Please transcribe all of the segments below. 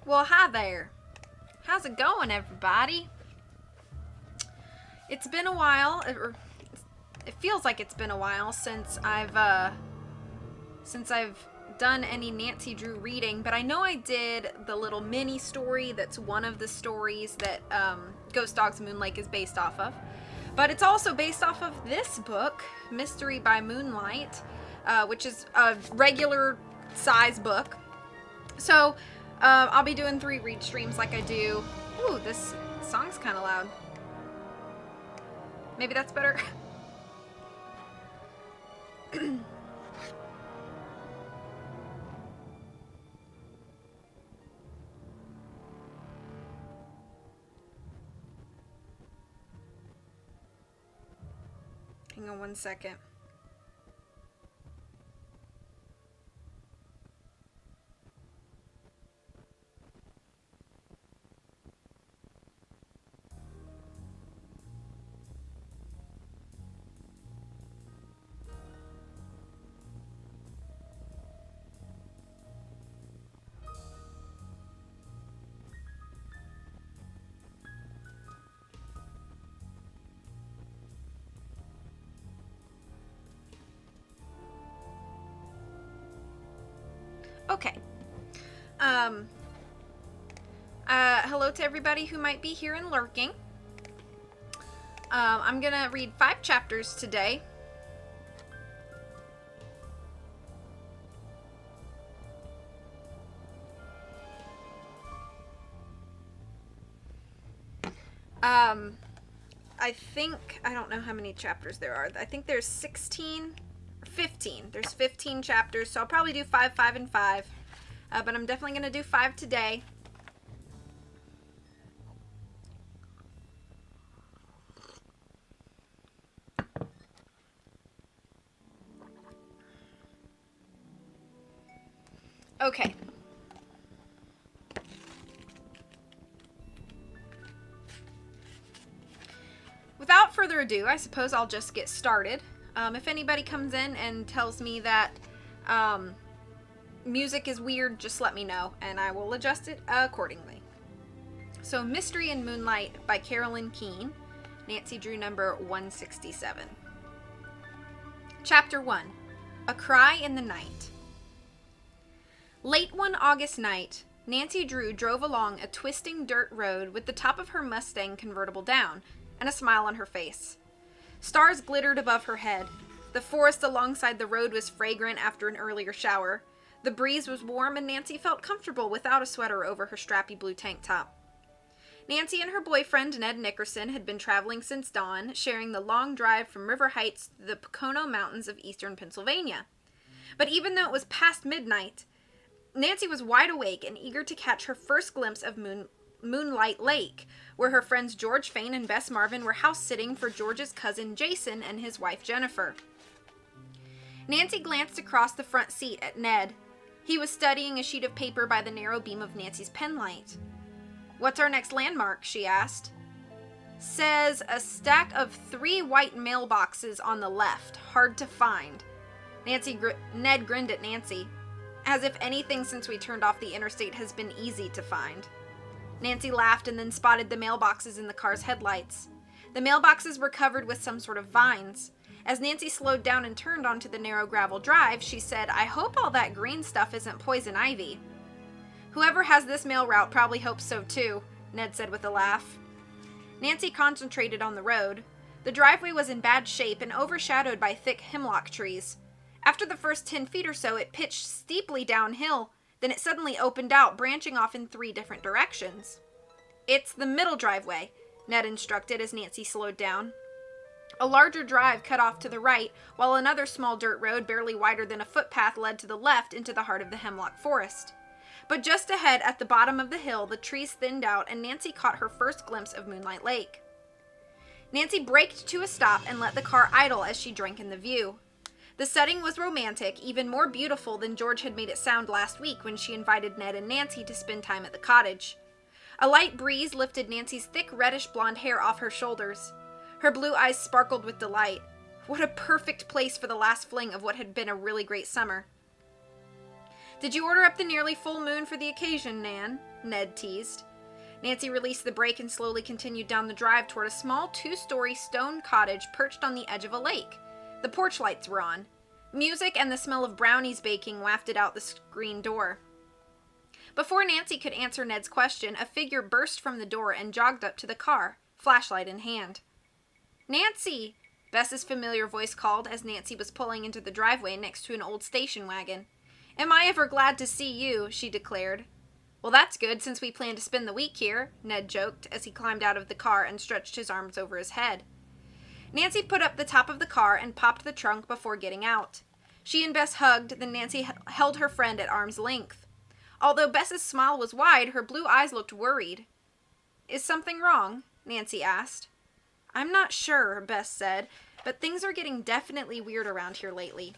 Well, hi there. How's it going, everybody? It's been a while, or it feels like it's been a while since I've done any Nancy Drew reading, but I know I did the little mini story that's one of the stories that Ghost Dogs Moonlight is based off of. But it's also based off of this book, Mystery by Moonlight, which is a regular size book. So I'll be doing 3 read streams like I do. Ooh, this song's kind of loud. Maybe that's better. Hang on one second. Okay. Hello to everybody who might be here and lurking. I'm gonna read 5 chapters today. I don't know how many chapters there are. I think there's 16 or 15. There's 15 chapters, so I'll probably do 5, 5, and 5. But I'm definitely going to do 5 today. Okay. Without further ado, I suppose I'll just get started. If anybody comes in and tells me that music is weird, just let me know, and I will adjust it accordingly. So, Mystery in Moonlight by Carolyn Keene, Nancy Drew number 167. Chapter 1, A Cry in the Night. Late one August night, Nancy Drew drove along a twisting dirt road with the top of her Mustang convertible down, and a smile on her face. Stars glittered above her head. The forest alongside the road was fragrant after an earlier shower. The breeze was warm, and Nancy felt comfortable without a sweater over her strappy blue tank top. Nancy and her boyfriend, Ned Nickerson, had been traveling since dawn, sharing the long drive from River Heights to the Pocono Mountains of eastern Pennsylvania. But even though it was past midnight, Nancy was wide awake and eager to catch her first glimpse of Moonlight Lake, where her friends George Fain and Bess Marvin were house-sitting for George's cousin Jason and his wife Jennifer. Nancy glanced across the front seat at Ned. He was studying a sheet of paper by the narrow beam of Nancy's penlight. "What's our next landmark?" she asked. "Says a stack of 3 white mailboxes on the left. Hard to find." Ned grinned at Nancy. "As if anything since we turned off the interstate has been easy to find." Nancy laughed and then spotted the mailboxes in the car's headlights. The mailboxes were covered with some sort of vines. As Nancy slowed down and turned onto the narrow gravel drive, she said, "I hope all that green stuff isn't poison ivy." "Whoever has this mail route probably hopes so too," Ned said with a laugh. Nancy concentrated on the road. The driveway was in bad shape and overshadowed by thick hemlock trees. After the first 10 feet or so, it pitched steeply downhill. Then it suddenly opened out, branching off in 3 different directions. "It's the middle driveway," Ned instructed as Nancy slowed down. A larger drive cut off to the right, while another small dirt road, barely wider than a footpath, led to the left into the heart of the hemlock forest. But just ahead, at the bottom of the hill, the trees thinned out, and Nancy caught her first glimpse of Moonlight Lake. Nancy braked to a stop and let the car idle as she drank in the view. The setting was romantic, even more beautiful than George had made it sound last week when she invited Ned and Nancy to spend time at the cottage. A light breeze lifted Nancy's thick reddish blonde hair off her shoulders. Her blue eyes sparkled with delight. What a perfect place for the last fling of what had been a really great summer. "Did you order up the nearly full moon for the occasion, Nan?" Ned teased. Nancy released the brake and slowly continued down the drive toward a small 2-story stone cottage perched on the edge of a lake. The porch lights were on. Music and the smell of brownies baking wafted out the screen door. Before Nancy could answer Ned's question, a figure burst from the door and jogged up to the car, flashlight in hand. "Nancy!" Bess's familiar voice called as Nancy was pulling into the driveway next to an old station wagon. "Am I ever glad to see you," she declared. "Well, that's good, since we plan to spend the week here," Ned joked as he climbed out of the car and stretched his arms over his head. Nancy put up the top of the car and popped the trunk before getting out. She and Bess hugged, then Nancy held her friend at arm's length. Although Bess's smile was wide, her blue eyes looked worried. "Is something wrong?" Nancy asked. "I'm not sure," Bess said, "but things are getting definitely weird around here lately."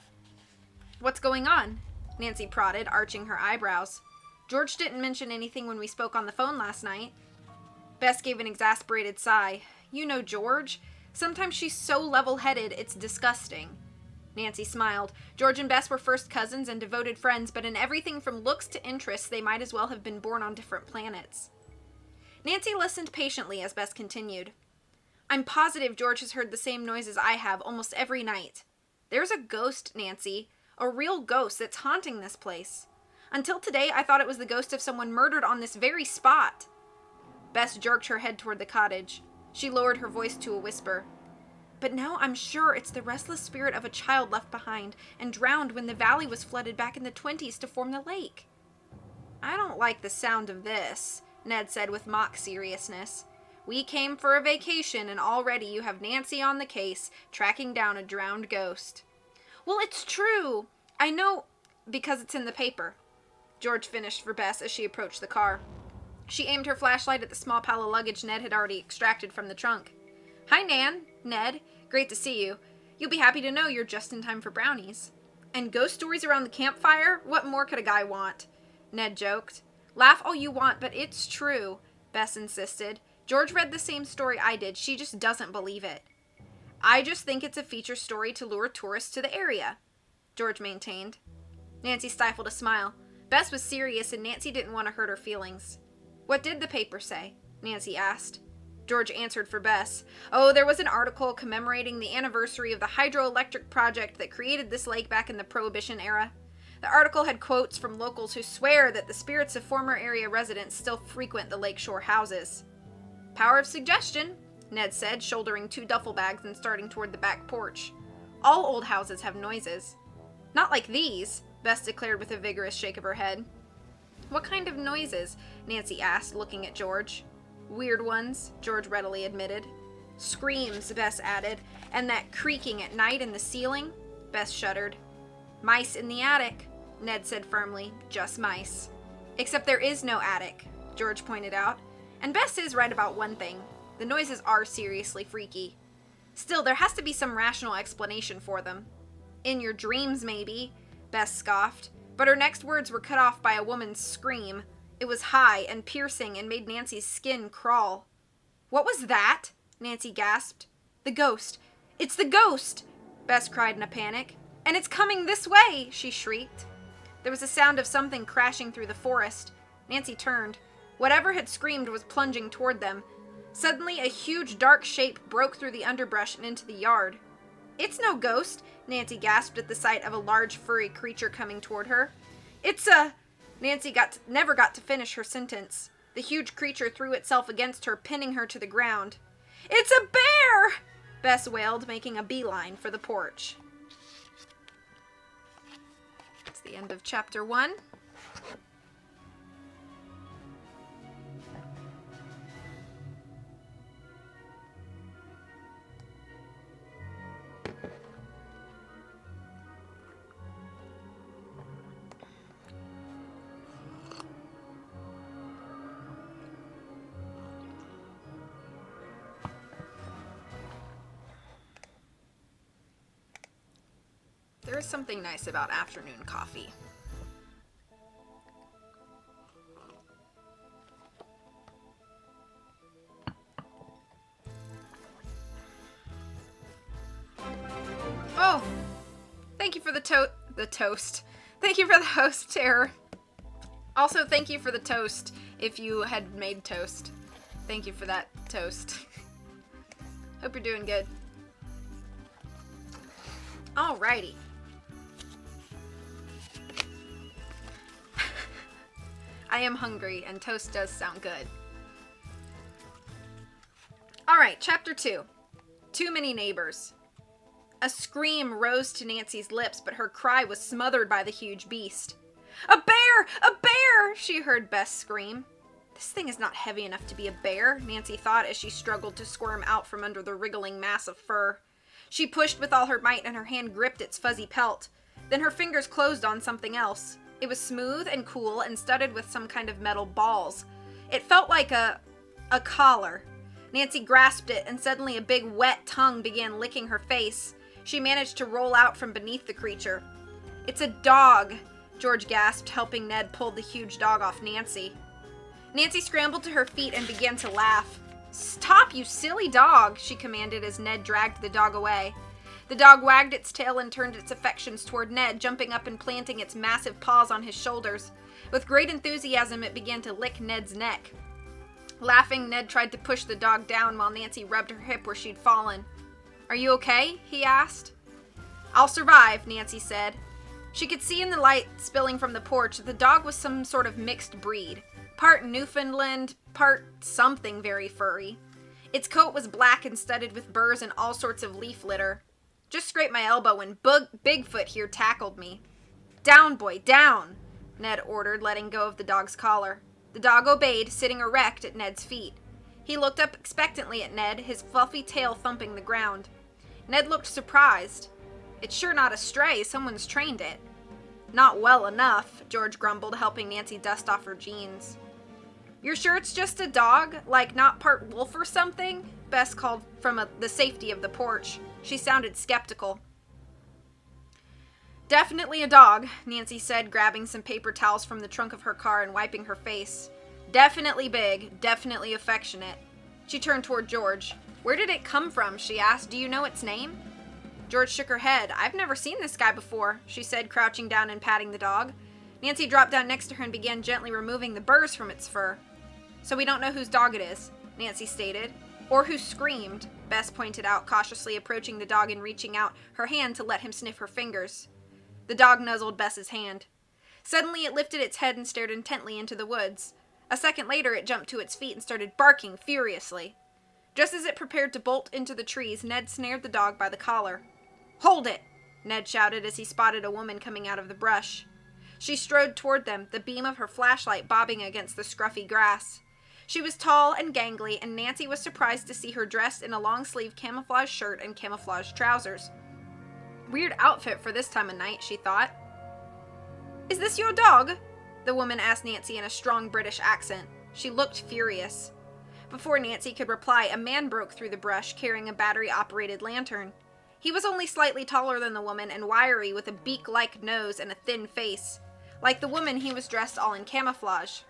"What's going on?" Nancy prodded, arching her eyebrows. "George didn't mention anything when we spoke on the phone last night." Bess gave an exasperated sigh. "You know George. Sometimes she's so level-headed, it's disgusting." Nancy smiled. George and Bess were first cousins and devoted friends, but in everything from looks to interests, they might as well have been born on different planets. Nancy listened patiently as Bess continued. "I'm positive George has heard the same noises I have almost every night. There's a ghost, Nancy. A real ghost that's haunting this place. Until today, I thought it was the ghost of someone murdered on this very spot." Bess jerked her head toward the cottage. She lowered her voice to a whisper. "But now I'm sure it's the restless spirit of a child left behind and drowned when the valley was flooded back in the 20s to form the lake." "I don't like the sound of this," Ned said with mock seriousness. "We came for a vacation and already you have Nancy on the case, tracking down a drowned ghost." "Well, it's true. I know because it's in the paper," George finished for Bess as she approached the car. She aimed her flashlight at the small pile of luggage Ned had already extracted from the trunk. "Hi, Ned. Great to see you. You'll be happy to know you're just in time for brownies." "And ghost stories around the campfire? What more could a guy want?" Ned joked. "Laugh all you want, but it's true," Bess insisted. "George read the same story I did. She just doesn't believe it." "I just think it's a feature story to lure tourists to the area," George maintained. Nancy stifled a smile. Bess was serious and Nancy didn't want to hurt her feelings. "What did the paper say?" Nancy asked. George answered for Bess. "Oh, there was an article commemorating the anniversary of the hydroelectric project that created this lake back in the Prohibition era. The article had quotes from locals who swear that the spirits of former area residents still frequent the lakeshore houses." "Power of suggestion," Ned said, shouldering 2 duffel bags and starting toward the back porch. "All old houses have noises." "Not like these," Bess declared with a vigorous shake of her head. "What kind of noises?" Nancy asked, looking at George. "Weird ones," George readily admitted. "Screams," Bess added. "And that creaking at night in the ceiling." Bess shuddered. "Mice in the attic," Ned said firmly. "Just mice." "Except there is no attic," George pointed out. And Bess is right about one thing. The noises are seriously freaky. Still, there has to be some rational explanation for them. "In your dreams, maybe," Bess scoffed. But her next words were cut off by a woman's scream. It was high and piercing and made Nancy's skin crawl. "What was that?" Nancy gasped. "The ghost. It's the ghost!" Bess cried in a panic. "And it's coming this way!" she shrieked. There was a sound of something crashing through the forest. Nancy turned. Whatever had screamed was plunging toward them. Suddenly, a huge dark shape broke through the underbrush and into the yard. "It's no ghost," Nancy gasped at the sight of a large furry creature coming toward her. "It's a..." Nancy never got to finish her sentence. The huge creature threw itself against her, pinning her to the ground. "It's a bear!" Bess wailed, making a beeline for the porch. That's the end of chapter 1. There is something nice about afternoon coffee. Oh, thank you for the toast. Thank you for the host, Terror. Also, thank you for the toast, if you had made toast. Thank you for that toast. Hope you're doing good. Alrighty. I am hungry, and toast does sound good. Alright, chapter 2. Too many neighbors. A scream rose to Nancy's lips, but her cry was smothered by the huge beast. A bear! A bear! She heard Bess scream. This thing is not heavy enough to be a bear, Nancy thought as she struggled to squirm out from under the wriggling mass of fur. She pushed with all her might and her hand gripped its fuzzy pelt. Then her fingers closed on something else. It was smooth and cool and studded with some kind of metal balls. It felt like a collar. Nancy grasped it and suddenly a big wet tongue began licking her face. She managed to roll out from beneath the creature. It's a dog, George gasped, helping Ned pull the huge dog off Nancy. Nancy scrambled to her feet and began to laugh. Stop, you silly dog, she commanded as Ned dragged the dog away. The dog wagged its tail and turned its affections toward Ned, jumping up and planting its massive paws on his shoulders. With great enthusiasm, it began to lick Ned's neck. Laughing, Ned tried to push the dog down while Nancy rubbed her hip where she'd fallen. Are you okay? He asked. I'll survive, Nancy said. She could see in the light spilling from the porch that the dog was some sort of mixed breed. Part Newfoundland, part something very furry. Its coat was black and studded with burrs and all sorts of leaf litter. Just scraped my elbow when Bigfoot here tackled me. Down, boy, down, Ned ordered, letting go of the dog's collar. The dog obeyed, sitting erect at Ned's feet. He looked up expectantly at Ned, his fluffy tail thumping the ground. Ned looked surprised. It's sure not a stray, someone's trained it. Not well enough, George grumbled, helping Nancy dust off her jeans. You're sure it's just a dog? Like not part wolf or something? Bess called from the safety of the porch. She sounded skeptical. Definitely a dog, Nancy said, grabbing some paper towels from the trunk of her car and wiping her face. Definitely big, definitely affectionate. She turned toward George. Where did it come from? She asked. Do you know its name? George shook her head. I've never seen this guy before, she said, crouching down and patting the dog. Nancy dropped down next to her and began gently removing the burrs from its fur. So we don't know whose dog it is, Nancy stated. Or who screamed, Bess pointed out, cautiously approaching the dog and reaching out her hand to let him sniff her fingers. The dog nuzzled Bess's hand. Suddenly it lifted its head and stared intently into the woods. A second later it jumped to its feet and started barking furiously. Just as it prepared to bolt into the trees, Ned snared the dog by the collar. Hold it! Ned shouted as he spotted a woman coming out of the brush. She strode toward them, the beam of her flashlight bobbing against the scruffy grass. She was tall and gangly, and Nancy was surprised to see her dressed in a long-sleeved camouflage shirt and camouflage trousers. Weird outfit for this time of night, she thought. Is this your dog? The woman asked Nancy in a strong British accent. She looked furious. Before Nancy could reply, a man broke through the brush carrying a battery-operated lantern. He was only slightly taller than the woman and wiry with a beak-like nose and a thin face. Like the woman, he was dressed all in camouflage.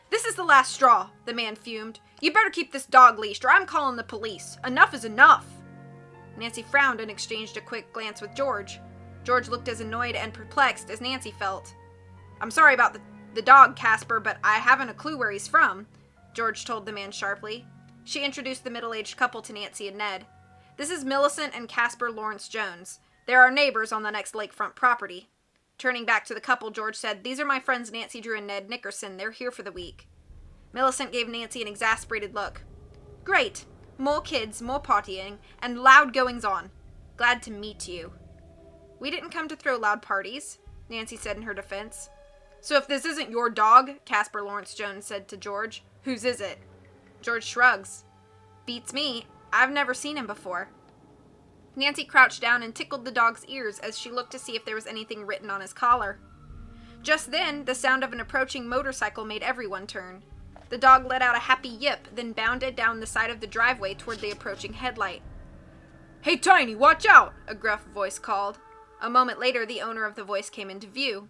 This is the last straw, the man fumed. You better keep this dog leashed or I'm calling the police. Enough is enough. Nancy frowned and exchanged a quick glance with George. George looked as annoyed and perplexed as Nancy felt. I'm sorry about the dog, Casper, but I haven't a clue where he's from, George told the man sharply. She introduced the middle-aged couple to Nancy and Ned. This is Millicent and Casper Lawrence Jones. They're our neighbors on the next lakefront property. Turning back to the couple, George said, These are my friends Nancy Drew and Ned Nickerson. They're here for the week. Millicent gave Nancy an exasperated look. Great. More kids, more partying, and loud goings-on. Glad to meet you. We didn't come to throw loud parties, Nancy said in her defense. So if this isn't your dog, Casper Lawrence Jones said to George, whose is it? George shrugs. Beats me. I've never seen him before. Nancy crouched down and tickled the dog's ears as she looked to see if there was anything written on his collar. Just then, the sound of an approaching motorcycle made everyone turn. The dog let out a happy yip, then bounded down the side of the driveway toward the approaching headlight. Hey, Tiny, watch out! A gruff voice called. A moment later, the owner of the voice came into view.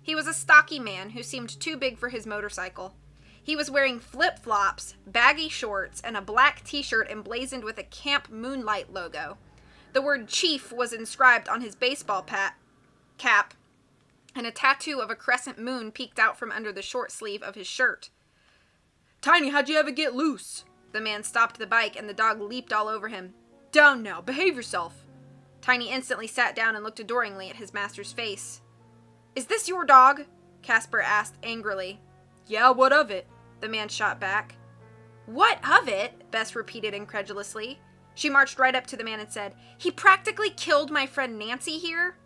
He was a stocky man who seemed too big for his motorcycle. He was wearing flip-flops, baggy shorts, and a black t-shirt emblazoned with a Camp Moonlight logo. The word Chief was inscribed on his baseball cap. and a tattoo of a crescent moon peeked out from under the short sleeve of his shirt. "Tiny, how'd you ever get loose?" The man stopped the bike, and the dog leaped all over him. "Down now, behave yourself." Tiny instantly sat down and looked adoringly at his master's face. "Is this your dog?" Casper asked angrily. "Yeah, what of it?" the man shot back. "What of it?" Bess repeated incredulously. She marched right up to the man and said, "He practically killed my friend Nancy here?"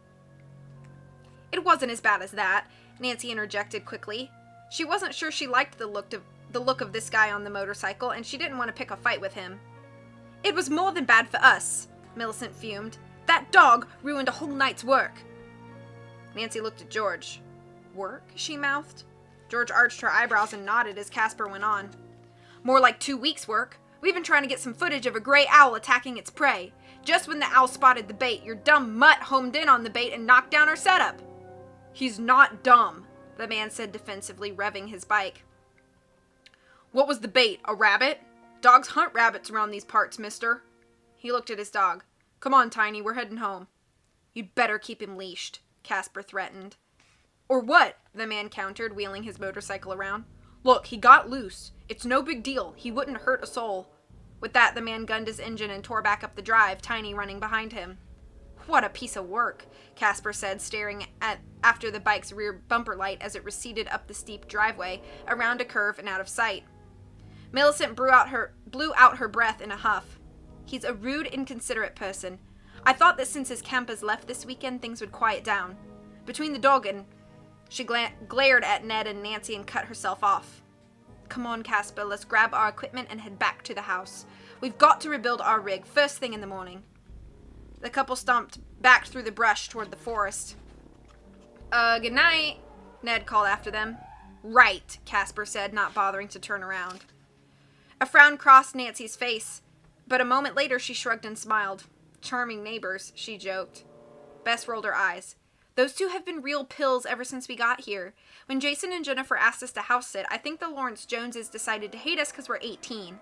"It wasn't as bad as that," Nancy interjected quickly. She wasn't sure she liked the look of this guy on the motorcycle, and she didn't want to pick a fight with him. "It was more than bad for us," Millicent fumed. "That dog ruined a whole night's work." Nancy looked at George. "Work?" she mouthed. George arched her eyebrows and nodded as Casper went on. "More like 2 weeks' work. We've been trying to get some footage of a gray owl attacking its prey. Just when the owl spotted the bait, your dumb mutt homed in on the bait and knocked down our setup." "He's not dumb," the man said defensively, revving his bike. "What was the bait, a rabbit? Dogs hunt rabbits around these parts, mister." He looked at his dog. "Come on, Tiny, we're heading home." "You'd better keep him leashed," Casper threatened. "Or what?" the man countered, wheeling his motorcycle around. "Look, he got loose. It's no big deal. He wouldn't hurt a soul." With that, the man gunned his engine and tore back up the drive, Tiny running behind him. "What a piece of work," Casper said, staring after the bike's rear bumper light as it receded up the steep driveway, around a curve and out of sight. Millicent blew out her breath in a huff. "He's a rude, inconsiderate person. I thought that since his campers left this weekend, things would quiet down. Between the dog and..." She glared at Ned and Nancy and cut herself off. "Come on, Casper, let's grab our equipment and head back to the house. We've got to rebuild our rig first thing in the morning." The couple stomped back through the brush toward the forest. Good night," Ned called after them. "Right," Casper said, not bothering to turn around. A frown crossed Nancy's face, but a moment later she shrugged and smiled. "Charming neighbors," she joked. Bess rolled her eyes. "Those two have been real pills ever since we got here. When Jason and Jennifer asked us to house sit, I think the Lawrence Joneses decided to hate us because we're 18.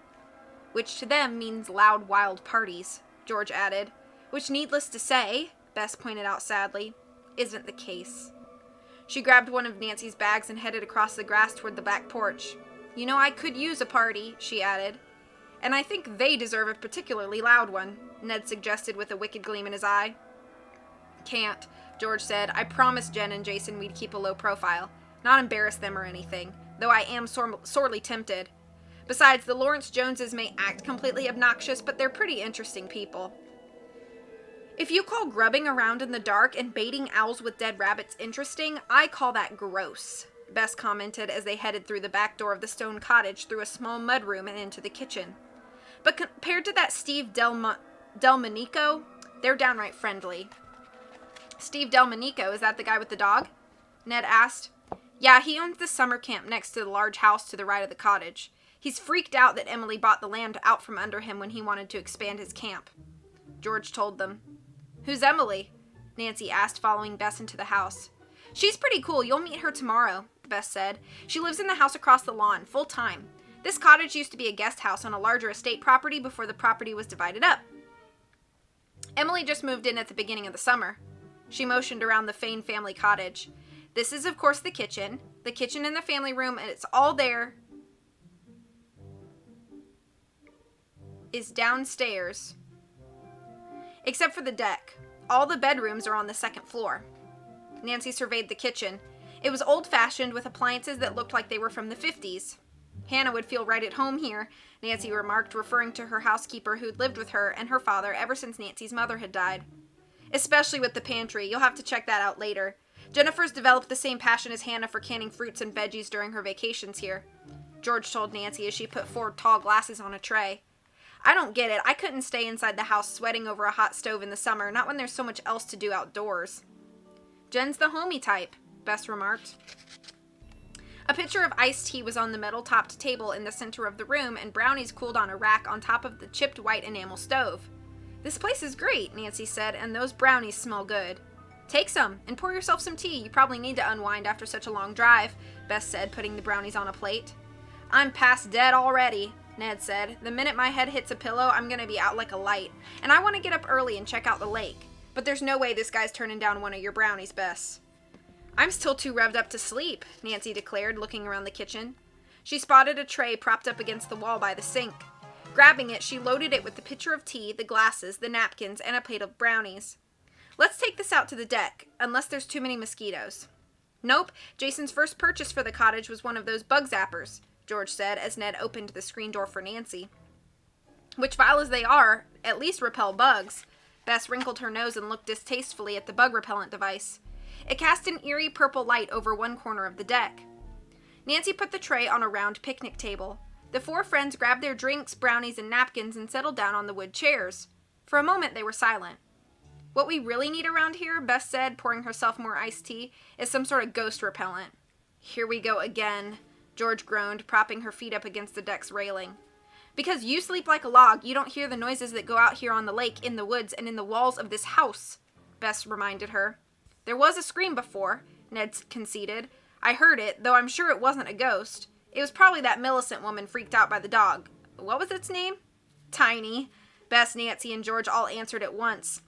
Which to them means loud, wild parties," George added. "Which, needless to say," Bess pointed out sadly, "isn't the case." She grabbed one of Nancy's bags and headed across the grass toward the back porch. "You know, I could use a party," she added. "And I think they deserve a particularly loud one," Ned suggested with a wicked gleam in his eye. "Can't," George said. "I promised Jen and Jason we'd keep a low profile. Not embarrass them or anything, though I am sorely tempted. Besides, the Lawrence Joneses may act completely obnoxious, but they're pretty interesting people." "If you call grubbing around in the dark and baiting owls with dead rabbits interesting, I call that gross," Bess commented as they headed through the back door of the stone cottage, through a small mudroom and into the kitchen. "But compared to that Steve Delmonico, they're downright friendly." "Steve Delmonico, is that the guy with the dog?" Ned asked. "Yeah, he owns the summer camp next to the large house to the right of the cottage. He's freaked out that Emily bought the land out from under him when he wanted to expand his camp." George told them. "Who's Emily?" Nancy asked, following Bess into the house. "She's pretty cool. You'll meet her tomorrow," Bess said. "She lives in the house across the lawn, full time. This cottage used to be a guest house on a larger estate property before the property was divided up. Emily just moved in at the beginning of the summer." She motioned around the Fain family cottage. "This is, of course, the kitchen and the family room, and it's all there is downstairs, except for the deck. All the bedrooms are on the second floor." Nancy surveyed the kitchen. It was old-fashioned, with appliances that looked like they were from the 50s. "Hannah would feel right at home here," Nancy remarked, referring to her housekeeper who'd lived with her and her father ever since Nancy's mother had died. "Especially with the pantry. You'll have to check that out later. Jennifer's developed the same passion as Hannah for canning fruits and veggies during her vacations here," George told Nancy as she put 4 tall glasses on a tray. "I don't get it. I couldn't stay inside the house sweating over a hot stove in the summer, not when there's so much else to do outdoors." "Jen's the homey type," Bess remarked. A pitcher of iced tea was on the metal-topped table in the center of the room, and brownies cooled on a rack on top of the chipped white enamel stove. "This place is great," Nancy said, "and those brownies smell good." "Take some, and pour yourself some tea. You probably need to unwind after such a long drive," Bess said, putting the brownies on a plate. "I'm past dead already," Ned said. "The minute my head hits a pillow, I'm gonna be out like a light, and I want to get up early and check out the lake. But there's no way this guy's turning down one of your brownies, Bess." I'm still too revved up to sleep, Nancy declared, looking around the kitchen. She spotted a tray propped up against the wall by the sink. Grabbing it, she loaded it with the pitcher of tea, the glasses, the napkins, and a plate of brownies. Let's take this out to the deck, unless there's too many mosquitoes. Nope, Jason's first purchase for the cottage was one of those bug zappers, George said as Ned opened the screen door for Nancy. Which, vile as they are, at least repel bugs. Bess wrinkled her nose and looked distastefully at the bug repellent device. It cast an eerie purple light over one corner of the deck. Nancy put the tray on a round picnic table. The four friends grabbed their drinks, brownies, and napkins and settled down on the wood chairs. For a moment, they were silent. What we really need around here, Bess said, pouring herself more iced tea, is some sort of ghost repellent. Here we go again, George groaned, propping her feet up against the deck's railing. Because you sleep like a log, you don't hear the noises that go out here on the lake, in the woods, and in the walls of this house, Bess reminded her. There was a scream before, Ned conceded. I heard it, though I'm sure it wasn't a ghost. It was probably that Millicent woman freaked out by the dog. What was its name? Tiny. Bess, Nancy, and George all answered at once.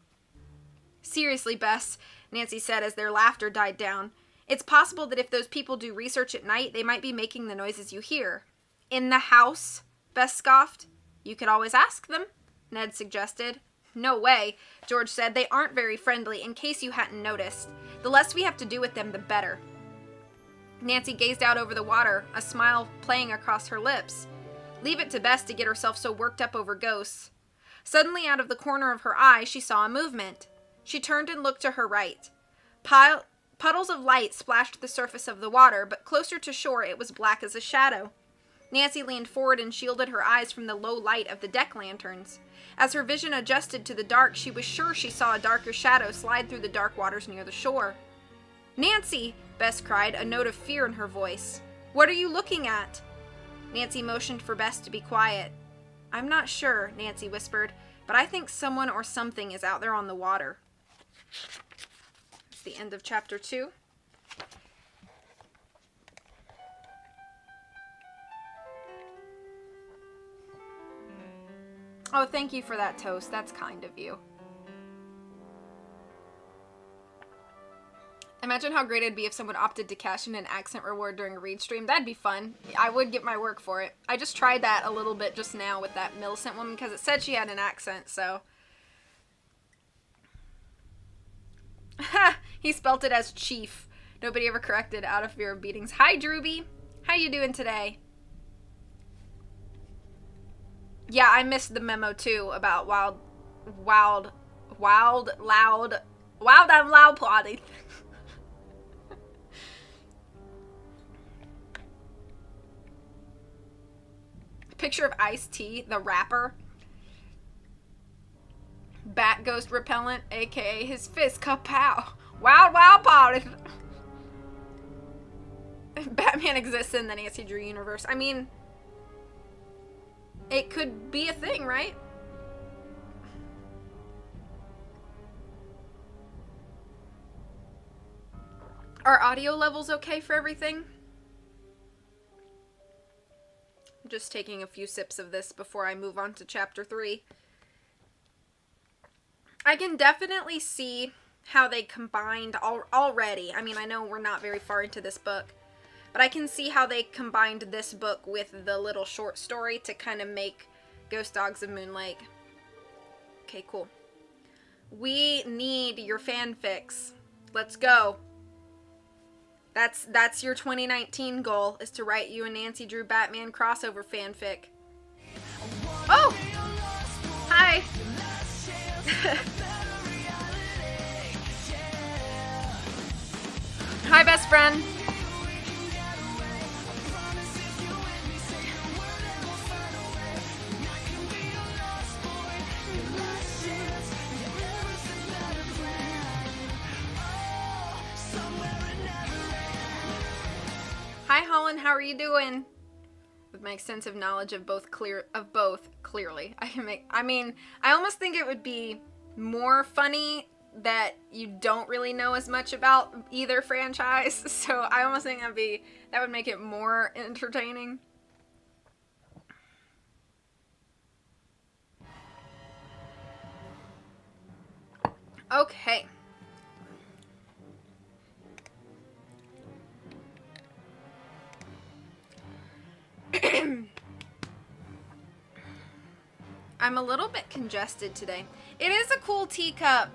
Seriously, Bess, Nancy said as their laughter died down. It's possible that if those people do research at night, they might be making the noises you hear. In the house? Bess scoffed. You could always ask them, Ned suggested. No way, George said. They aren't very friendly, in case you hadn't noticed. The less we have to do with them, the better. Nancy gazed out over the water, a smile playing across her lips. Leave it to Bess to get herself so worked up over ghosts. Suddenly, out of the corner of her eye, she saw a movement. She turned and looked to her right. Puddles of light splashed the surface of the water, but closer to shore it was black as a shadow. Nancy leaned forward and shielded her eyes from the low light of the deck lanterns. As her vision adjusted to the dark, she was sure she saw a darker shadow slide through the dark waters near the shore. Nancy! Bess cried, a note of fear in her voice. What are you looking at? Nancy motioned for Bess to be quiet. I'm not sure, Nancy whispered, but I think someone or something is out there on the water. It's the end of chapter 2. Oh, thank you for that toast. That's kind of you. Imagine how great it'd be if someone opted to cash in an accent reward during a read stream. That'd be fun. I would get my work for it. I just tried that a little bit just now with that Millicent woman because it said she had an accent, so. Ha! He spelt it as chief. Nobody ever corrected out of fear of beatings. Hi, Drewby. How you doing today? Yeah, I missed the memo too about wild and loud plotting. Picture of Ice-T, the rapper. Bat ghost repellent, aka his fist kapow. Wild party. Batman exists in the Nancy Drew universe. I mean, it could be a thing, right? Are audio levels okay for everything? I'm just taking a few sips of this before I move on to chapter 3. I can definitely see how they combined already. I mean, I know we're not very far into this book, but I can see how they combined this book with the little short story to kind of make Ghost Dogs of Moonlight. Okay, cool. We need your fanfics. Let's go. That's your 2019 goal, is to write you a Nancy Drew Batman crossover fanfic. Oh! Hi! Hi, best friend. Hi, Holland. How are you doing? With my extensive knowledge of both, clearly, I almost think it would be more funny that you don't really know as much about either franchise. So I almost think that would make it more entertaining. Okay. I'm a little bit congested today. It is a cool teacup.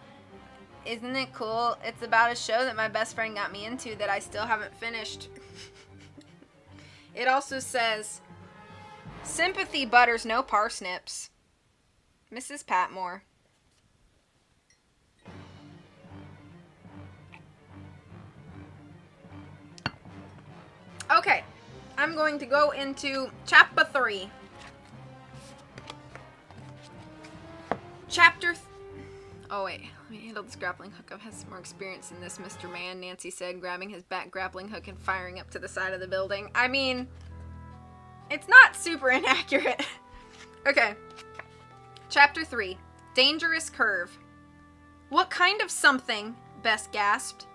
Isn't it cool? It's about a show that my best friend got me into that I still haven't finished. It also says, sympathy butters, no parsnips. Mrs. Patmore. Okay, I'm going to go into chapter 3. Oh wait, let me handle this grappling hook. I've had some more experience in this, Mr. Man, Nancy said, grabbing his back grappling hook and firing up to the side of the building. I mean, it's not super inaccurate. Okay. Chapter 3. Dangerous Curve. What kind of something? Bess gasped.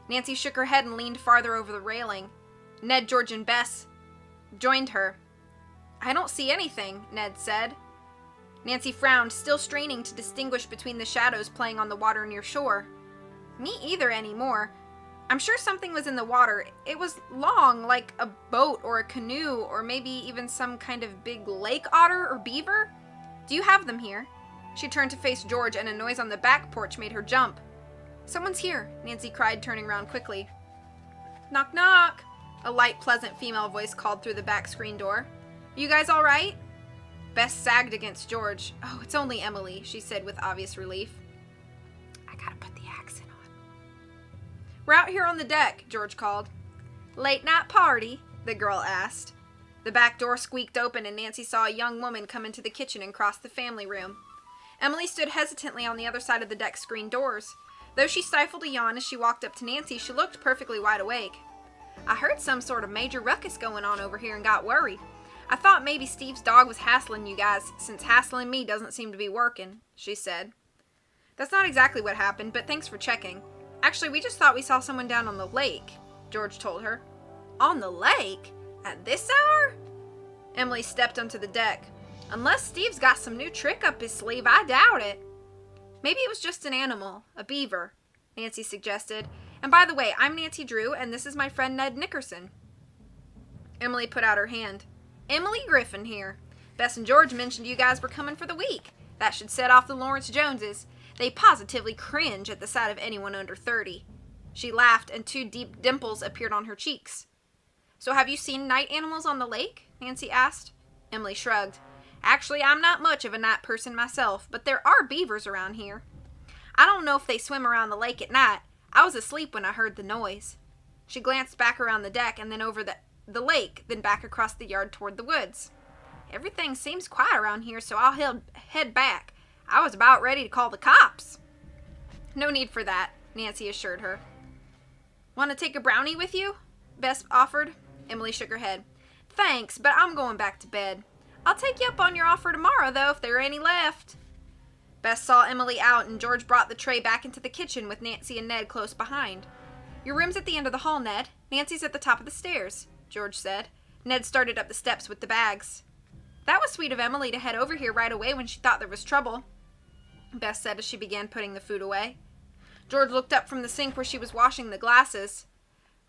Nancy shook her head and leaned farther over the railing. Ned, George, and Bess joined her. I don't see anything, Ned said. Nancy frowned, still straining to distinguish between the shadows playing on the water near shore. Me either anymore. I'm sure something was in the water. It was long, like a boat or a canoe, or maybe even some kind of big lake otter or beaver. Do you have them here? She turned to face George, and a noise on the back porch made her jump. Someone's here, Nancy cried, turning around quickly. Knock, knock, a light, pleasant female voice called through the back screen door. You guys all right? Bess sagged against George. Oh, it's only Emily, she said with obvious relief. I gotta put the accent on. We're out here on the deck, George called. Late night party? The girl asked. The back door squeaked open and Nancy saw a young woman come into the kitchen and cross the family room. Emily stood hesitantly on the other side of the deck screen doors. Though she stifled a yawn as she walked up to Nancy, she looked perfectly wide awake. I heard some sort of major ruckus going on over here and got worried. I thought maybe Steve's dog was hassling you guys, since hassling me doesn't seem to be working, she said. That's not exactly what happened, but thanks for checking. Actually, we just thought we saw someone down on the lake, George told her. On the lake? At this hour? Emily stepped onto the deck. Unless Steve's got some new trick up his sleeve, I doubt it. Maybe it was just an animal, a beaver, Nancy suggested. And by the way, I'm Nancy Drew, and this is my friend Ned Nickerson. Emily put out her hand. Emily Griffin here. Bess and George mentioned you guys were coming for the week. That should set off the Lawrence Joneses. They positively cringe at the sight of anyone under 30. She laughed, and 2 deep dimples appeared on her cheeks. So have you seen night animals on the lake? Nancy asked. Emily shrugged. Actually, I'm not much of a night person myself, but there are beavers around here. I don't know if they swim around the lake at night. I was asleep when I heard the noise. She glanced back around the deck and then over the lake, then back across the yard toward the woods. Everything seems quiet around here, so I'll head back. I was about ready to call the cops. No need for that, Nancy assured her. Want to take a brownie with you? Bess offered. Emily shook her head. Thanks, but I'm going back to bed. I'll take you up on your offer tomorrow, though, if there are any left. Bess saw Emily out, and George brought the tray back into the kitchen with Nancy and Ned close behind. Your room's at the end of the hall, Ned. Nancy's at the top of the stairs, George said. Ned started up the steps with the bags. That was sweet of Emily to head over here right away when she thought there was trouble, Bess said as she began putting the food away. George looked up from the sink where she was washing the glasses.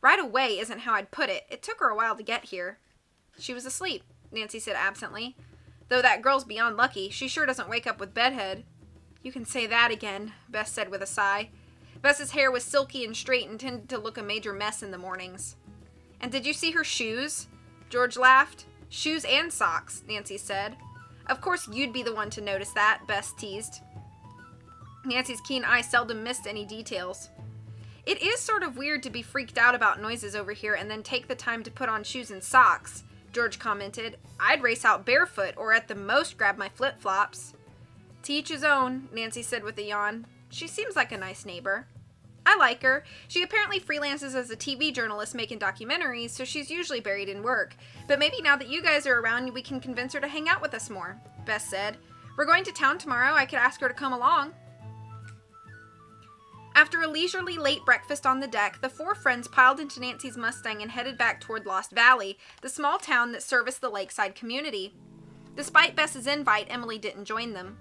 Right away isn't how I'd put it. It took her a while to get here. She was asleep, Nancy said absently. Though that girl's beyond lucky, she sure doesn't wake up with bedhead. You can say that again, Bess said with a sigh. Bess's hair was silky and straight and tended to look a major mess in the mornings. And did you see her shoes? George laughed. Shoes and socks, Nancy said. Of course you'd be the one to notice that, Bess teased. Nancy's keen eye seldom missed any details. It is sort of weird to be freaked out about noises over here and then take the time to put on shoes and socks, George commented. I'd race out barefoot or at the most grab my flip-flops. To each his own, Nancy said with a yawn. She seems like a nice neighbor. I like her. She apparently freelances as a TV journalist making documentaries, so she's usually buried in work. But maybe now that you guys are around, we can convince her to hang out with us more, Bess said. We're going to town tomorrow. I could ask her to come along. After a leisurely late breakfast on the deck, the 4 friends piled into Nancy's Mustang and headed back toward Lost Valley, the small town that serviced the lakeside community. Despite Bess's invite, Emily didn't join them.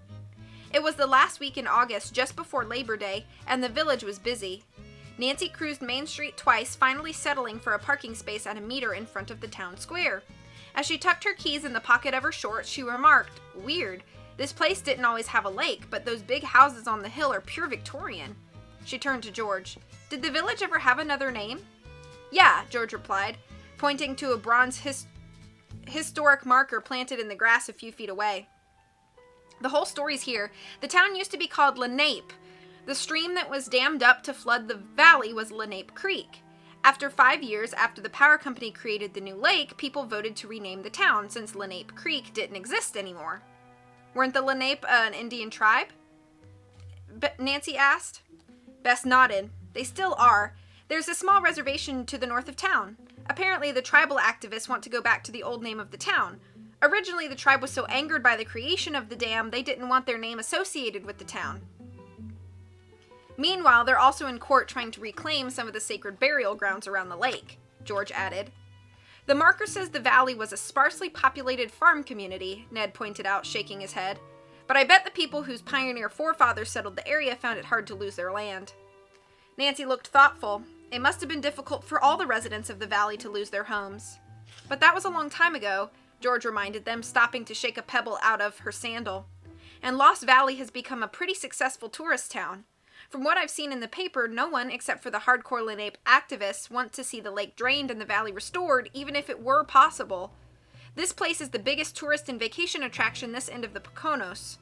It was the last week in August, just before Labor Day, and the village was busy. Nancy cruised Main Street twice, finally settling for a parking space at a meter in front of the town square. As she tucked her keys in the pocket of her shorts, she remarked, "Weird. This place didn't always have a lake, but those big houses on the hill are pure Victorian. She turned to George. Did the village ever have another name? Yeah, George replied, pointing to a bronze historic marker planted in the grass a few feet away. The whole story's here. The town used to be called Lenape. The stream that was dammed up to flood the valley was Lenape Creek. After 5 years after the power company created the new lake, people voted to rename the town since Lenape Creek didn't exist anymore. Weren't the Lenape an Indian tribe? Nancy asked. Bess nodded. They still are. There's a small reservation to the north of town. Apparently, the tribal activists want to go back to the old name of the town. Originally, the tribe was so angered by the creation of the dam, they didn't want their name associated with the town. Meanwhile, they're also in court trying to reclaim some of the sacred burial grounds around the lake, George added. The marker says the valley was a sparsely populated farm community, Ned pointed out, shaking his head. But I bet the people whose pioneer forefathers settled the area found it hard to lose their land. Nancy looked thoughtful. It must have been difficult for all the residents of the valley to lose their homes. But that was a long time ago, George reminded them, stopping to shake a pebble out of her sandal. And Lost Valley has become a pretty successful tourist town. From what I've seen in the paper, no one, except for the hardcore Lenape activists, want to see the lake drained and the valley restored, even if it were possible. This place is the biggest tourist and vacation attraction this end of the Poconos.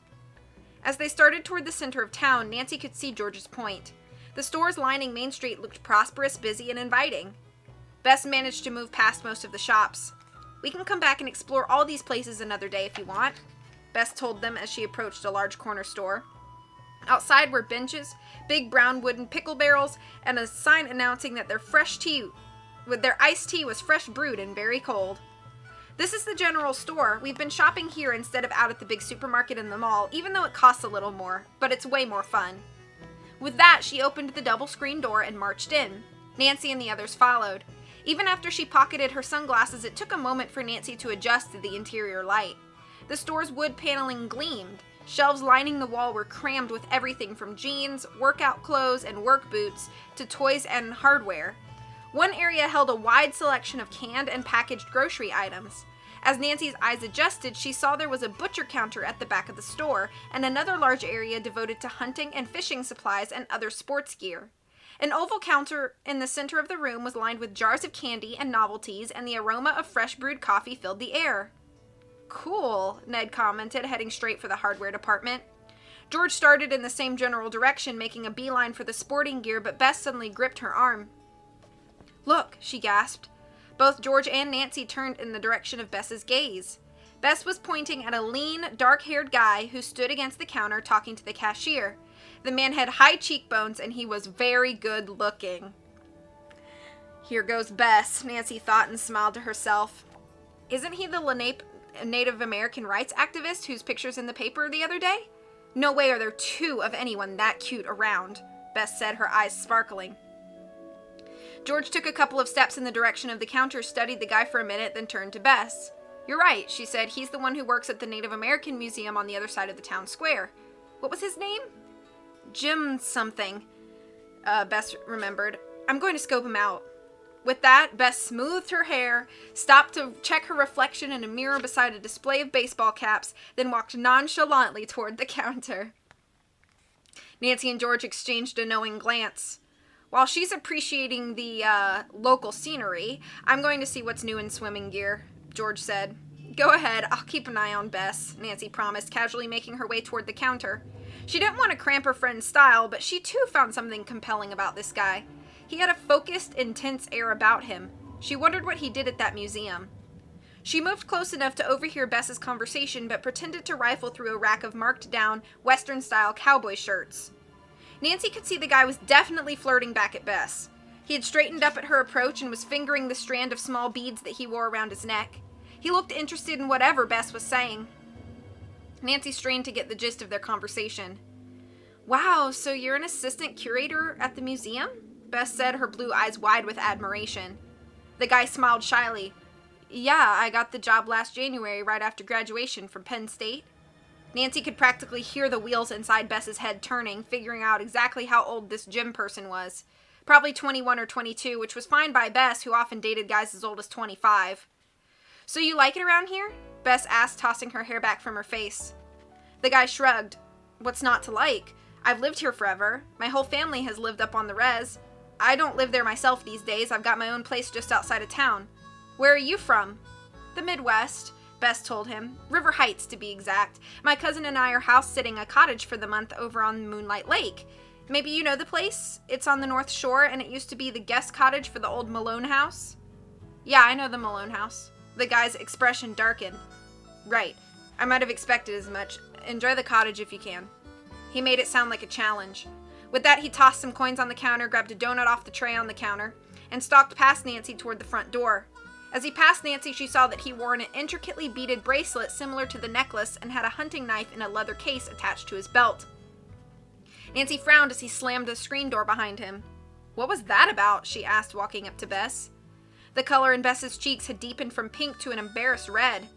As they started toward the center of town, Nancy could see George's point. The stores lining Main Street looked prosperous, busy, and inviting. Bess managed to move past most of the shops. We can come back and explore all these places another day if you want, Bess told them as she approached a large corner store. Outside were benches, big brown wooden pickle barrels, and a sign announcing that their iced tea was fresh brewed and very cold. This is the general store. We've been shopping here instead of out at the big supermarket in the mall, even though it costs a little more, but it's way more fun. With that, she opened the double screen door and marched in. Nancy and the others followed. Even after she pocketed her sunglasses, it took a moment for Nancy to adjust to the interior light. The store's wood paneling gleamed. Shelves lining the wall were crammed with everything from jeans, workout clothes, and work boots to toys and hardware. One area held a wide selection of canned and packaged grocery items. As Nancy's eyes adjusted, she saw there was a butcher counter at the back of the store, and another large area devoted to hunting and fishing supplies and other sports gear. An oval counter in the center of the room was lined with jars of candy and novelties, and the aroma of fresh brewed coffee filled the air. Cool, Ned commented, heading straight for the hardware department. George started in the same general direction, making a beeline for the sporting gear, but Bess suddenly gripped her arm. Look, she gasped. Both George and Nancy turned in the direction of Bess's gaze. Bess was pointing at a lean, dark-haired guy who stood against the counter talking to the cashier. The man had high cheekbones, and he was very good-looking. Here goes Bess, Nancy thought and smiled to herself. Isn't he the Lenape Native American rights activist whose picture's in the paper the other day? No way are there two of anyone that cute around, Bess said, her eyes sparkling. George took a couple of steps in the direction of the counter, studied the guy for a minute, then turned to Bess. You're right, she said. He's the one who works at the Native American Museum on the other side of the town square. What was his name? Jim something, Bess remembered. I'm going to scope him out. With that, Bess smoothed her hair, stopped to check her reflection in a mirror beside a display of baseball caps, then walked nonchalantly toward the counter. Nancy and George exchanged a knowing glance. While she's appreciating the local scenery, I'm going to see what's new in swimming gear, George said. Go ahead, I'll keep an eye on Bess, Nancy promised, casually making her way toward the counter. She didn't want to cramp her friend's style, but she too found something compelling about this guy. He had a focused, intense air about him. She wondered what he did at that museum. She moved close enough to overhear Bess's conversation, but pretended to rifle through a rack of marked-down, Western-style cowboy shirts. Nancy could see the guy was definitely flirting back at Bess. He had straightened up at her approach and was fingering the strand of small beads that he wore around his neck. He looked interested in whatever Bess was saying. Nancy strained to get the gist of their conversation. Wow, so you're an assistant curator at the museum? Bess said, her blue eyes wide with admiration. The guy smiled shyly. Yeah, I got the job last January right after graduation from Penn State. Nancy could practically hear the wheels inside Bess's head turning, figuring out exactly how old this Jim person was. Probably 21 or 22, which was fine by Bess, who often dated guys as old as 25. So you like it around here? Bess asked, tossing her hair back from her face. The guy shrugged. What's not to like? I've lived here forever. My whole family has lived up on the res. I don't live there myself these days. I've got my own place just outside of town. Where are you from? The Midwest, Bess told him. River Heights, to be exact. My cousin and I are house-sitting a cottage for the month over on Moonlight Lake. Maybe you know the place? It's on the North Shore, and it used to be the guest cottage for the old Malone house. Yeah, I know the Malone house. The guy's expression darkened. Right. I might have expected as much. Enjoy the cottage if you can. He made it sound like a challenge. With that, he tossed some coins on the counter, grabbed a donut off the tray on the counter, and stalked past Nancy toward the front door. As he passed Nancy, she saw that he wore an intricately beaded bracelet similar to the necklace and had a hunting knife in a leather case attached to his belt. Nancy frowned as he slammed the screen door behind him. What was that about? She asked, walking up to Bess. The color in Bess's cheeks had deepened from pink to an embarrassed red.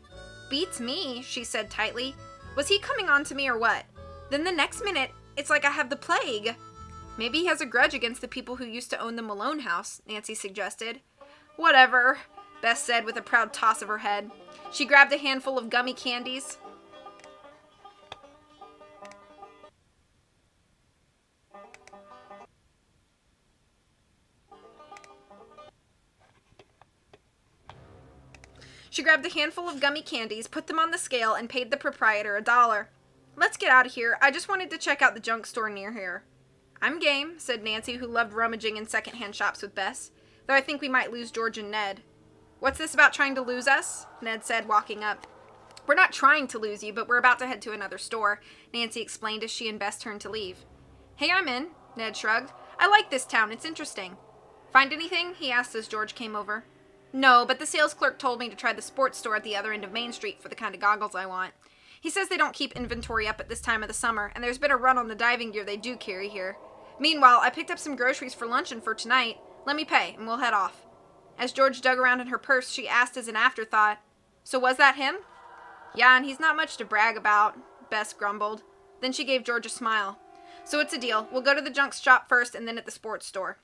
Beats me, she said tightly. Was he coming on to me or what? Then the next minute, it's like I have the plague. Maybe he has a grudge against the people who used to own the Malone house, Nancy suggested. Whatever, Bess said with a proud toss of her head. She grabbed a handful of gummy candies. Put them on the scale, and paid the proprietor $1. Let's get out of here. I just wanted to check out the junk store near here. I'm game, said Nancy, who loved rummaging in secondhand shops with Bess, though I think we might lose George and Ned. What's this about trying to lose us? Ned said, walking up. We're not trying to lose you, but we're about to head to another store, Nancy explained as she and Bess turned to leave. Hey, I'm in, Ned shrugged. I like this town. It's interesting. Find anything? He asked as George came over. No, but the sales clerk told me to try the sports store at the other end of Main Street for the kind of goggles I want. He says they don't keep inventory up at this time of the summer, and there's been a run on the diving gear they do carry here. Meanwhile, I picked up some groceries for luncheon for tonight. Let me pay, and we'll head off. As George dug around in her purse, she asked as an afterthought, So was that him? Yeah, and he's not much to brag about, Bess grumbled. Then she gave George a smile. So it's a deal. We'll go to the junk shop first and then at the sports store.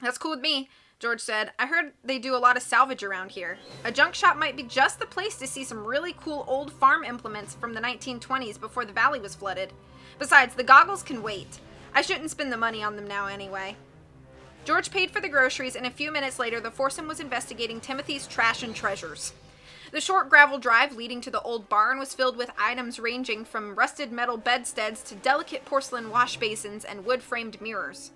That's cool with me, George said. I heard they do a lot of salvage around here. A junk shop might be just the place to see some really cool old farm implements from the 1920s before the valley was flooded. Besides, the goggles can wait. I shouldn't spend the money on them now anyway. George paid for the groceries, and a few minutes later, the foursome was investigating Timothy's trash and treasures. The short gravel drive leading to the old barn was filled with items ranging from rusted metal bedsteads to delicate porcelain wash basins and wood-framed mirrors.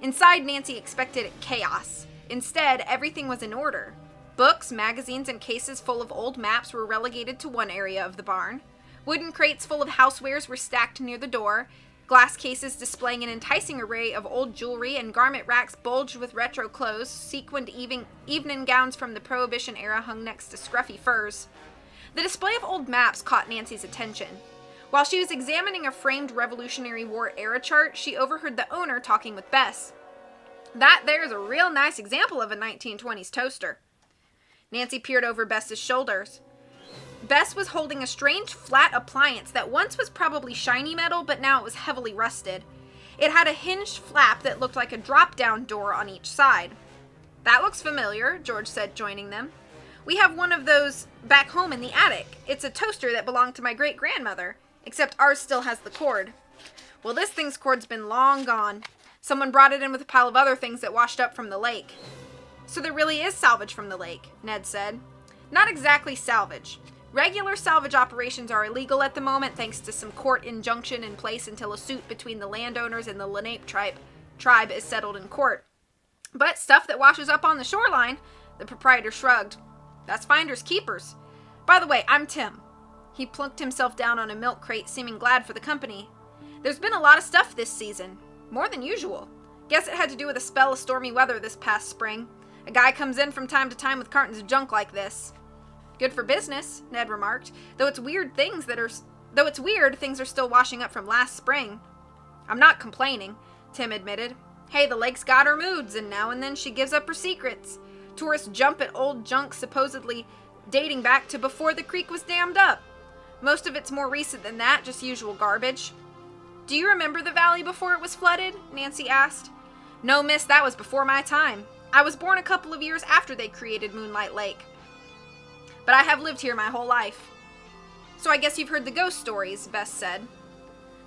Inside, Nancy expected chaos. Instead, everything was in order. Books, magazines, and cases full of old maps were relegated to one area of the barn. Wooden crates full of housewares were stacked near the door. Glass cases displaying an enticing array of old jewelry and garment racks bulged with retro clothes. Sequined evening gowns from the Prohibition era hung next to scruffy furs. The display of old maps caught Nancy's attention. While she was examining a framed Revolutionary War era chart, she overheard the owner talking with Bess. That there's a real nice example of a 1920s toaster. Nancy peered over Bess's shoulders. Bess was holding a strange flat appliance that once was probably shiny metal, but now it was heavily rusted. It had a hinged flap that looked like a drop-down door on each side. That looks familiar, George said, joining them. We have one of those back home in the attic. It's a toaster that belonged to my great-grandmother, except ours still has the cord. Well, this thing's cord's been long gone. Someone brought it in with a pile of other things that washed up from the lake. So there really is salvage from the lake, Ned said. Not exactly salvage. Regular salvage operations are illegal at the moment thanks to some court injunction in place until a suit between the landowners and the Lenape tribe is settled in court. But stuff that washes up on the shoreline, the proprietor shrugged. That's finders keepers. By the way, I'm Tim. He plunked himself down on a milk crate, seeming glad for the company. There's been a lot of stuff this season. More than usual. Guess it had to do with a spell of stormy weather this past spring. A guy comes in from time to time with cartons of junk like this. Good for business, Ned remarked, though it's weird things are still washing up from last spring. I'm not complaining, Tim admitted. Hey, the lake's got her moods, and now and then she gives up her secrets. Tourists jump at old junk supposedly dating back to before the creek was dammed up. Most of it's more recent than that, just usual garbage. Do you remember the valley before it was flooded? Nancy asked. No, miss, that was before my time. I was born a couple of years after they created Moonlight Lake. But I have lived here my whole life. So I guess you've heard the ghost stories, Bess said.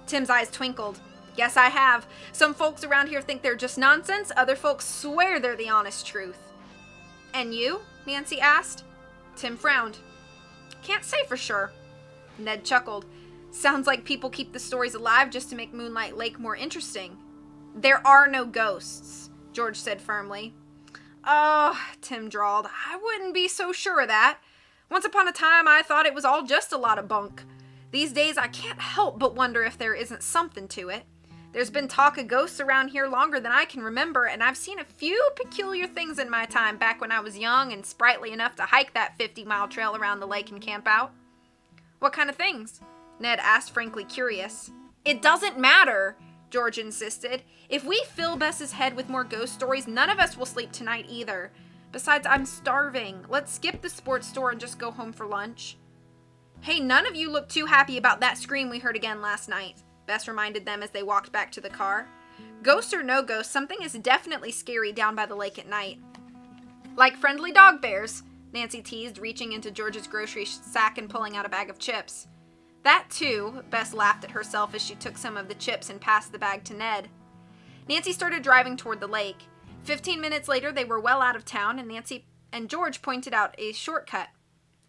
Tim's eyes twinkled. Guess I have. Some folks around here think they're just nonsense. Other folks swear they're the honest truth. And you? Nancy asked. Tim frowned. Can't say for sure. Ned chuckled. Sounds like people keep the stories alive just to make Moonlight Lake more interesting. There are no ghosts, George said firmly. Oh, Tim drawled. I wouldn't be so sure of that. Once upon a time, I thought it was all just a lot of bunk. These days, I can't help but wonder if there isn't something to it. There's been talk of ghosts around here longer than I can remember, and I've seen a few peculiar things in my time back when I was young and sprightly enough to hike that 50-mile trail around the lake and camp out. What kind of things? Ned asked, frankly curious. It doesn't matter, George insisted. If we fill Bess's head with more ghost stories, none of us will sleep tonight either. Besides, I'm starving. Let's skip the sports store and just go home for lunch. Hey, none of you look too happy about that scream we heard again last night, Bess reminded them as they walked back to the car. Ghost or no ghost, something is definitely scary down by the lake at night. Like friendly dog bears, Nancy teased, reaching into George's grocery sack and pulling out a bag of chips. That too, Bess laughed at herself as she took some of the chips and passed the bag to Ned. Nancy started driving toward the lake. 15 minutes later, they were well out of town, and Nancy and George pointed out a shortcut.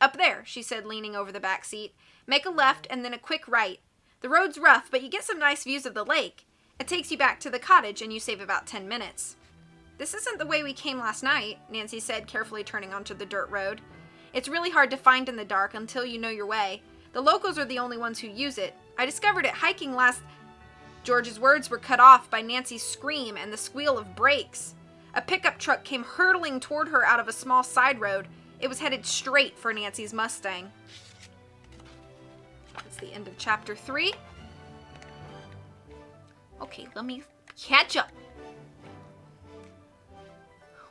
Up there, she said, leaning over the back seat. Make a left and then a quick right. The road's rough, but you get some nice views of the lake. It takes you back to the cottage, and you save about 10 minutes. This isn't the way we came last night, Nancy said, carefully turning onto the dirt road. It's really hard to find in the dark until you know your way. The locals are the only ones who use it. I discovered it hiking last... George's words were cut off by Nancy's scream and the squeal of brakes. A pickup truck came hurtling toward her out of a small side road. It was headed straight for Nancy's Mustang. That's the end of chapter 3. Okay, let me catch up.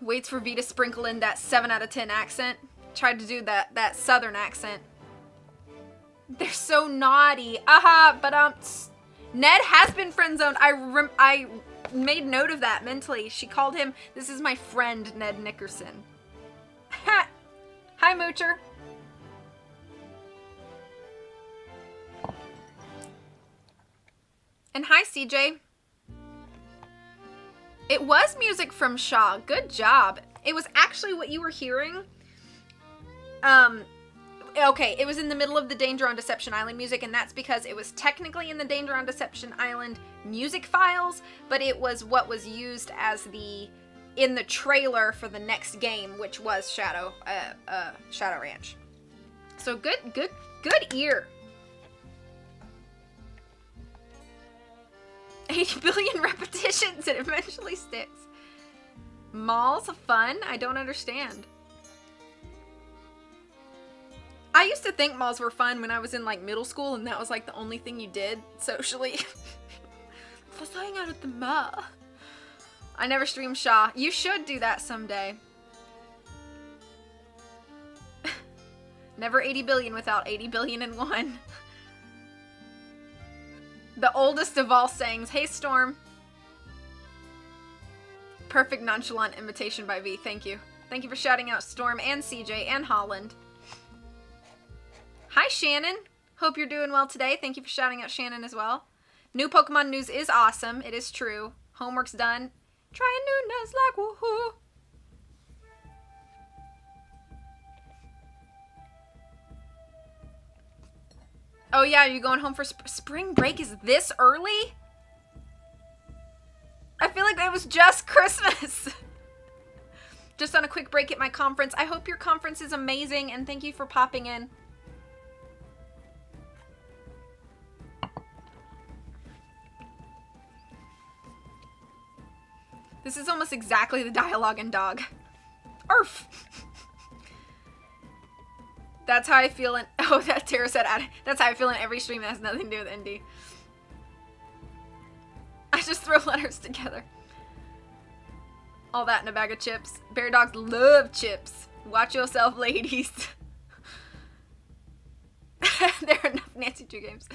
Waits for V to sprinkle in that 7 out of 10 accent. Tried to do that southern accent. They're so naughty. Aha, but Ned has been friend-zoned. I made note of that mentally. She called him, this is my friend, Ned Nickerson. Ha! Hi, Moocher. And hi, CJ. It was music from Shaw. Good job. It was actually what you were hearing. Okay, it was in the middle of the Danger on Deception Island music, and that's because it was technically in the Danger on Deception Island music files, but it was what was used as in the trailer for the next game, which was Shadow Ranch. So good ear. 80 billion repetitions, it eventually sticks. Malls of fun? I don't understand. I used to think malls were fun when I was in like middle school, and that was like the only thing you did socially. Let's hang out at the mall. I never streamed Shaw. You should do that someday. Never 80 billion without 80 billion and one. The oldest of all sayings. Hey, Storm. Perfect nonchalant imitation by V. Thank you. Thank you for shouting out Storm and CJ and Holland. Hi, Shannon. Hope you're doing well today. Thank you for shouting out Shannon as well. New Pokemon news is awesome. It is true. Homework's done. Trying new Nuzlocke. Woohoo. Oh yeah, are you going home for spring break? Is this early? I feel like it was just Christmas. Just on a quick break at my conference. I hope your conference is amazing, and thank you for popping in. This is almost exactly the dialogue in Dog. Arf! That's how I feel in... Oh, that Tara said... That's how I feel in every stream that has nothing to do with indie. I just throw letters together. All that in a bag of chips. Bear dogs love chips. Watch yourself, ladies. There are enough Nancy Drew games.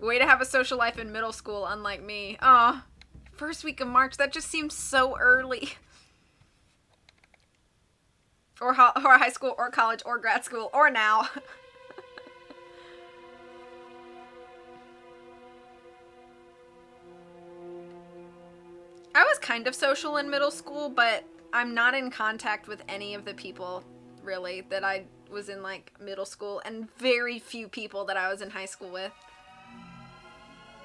Way to have a social life in middle school, unlike me. Aw. First week of March. That just seems so early. Or high school, or college, or grad school, or now. kind of social in middle school, but I'm not in contact with any of the people, really, that I was in, like, middle school, and very few people that I was in high school with.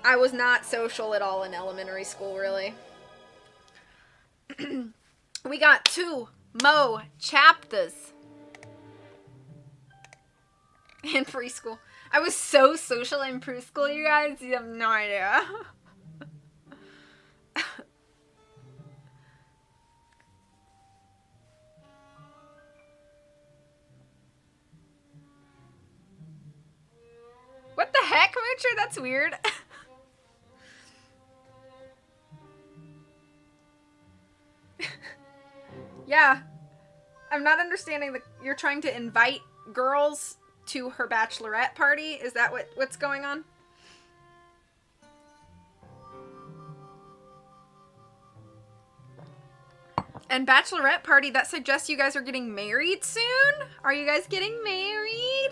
I was not social at all in elementary school, really. We got 2 more chapters in preschool. I was so social in preschool, you guys. You have no idea. What the heck, Moocher? That's weird. Yeah. I'm not understanding you're trying to invite girls to her bachelorette party. Is that what's going on? And bachelorette party, that suggests you guys are getting married soon? Are you guys getting married?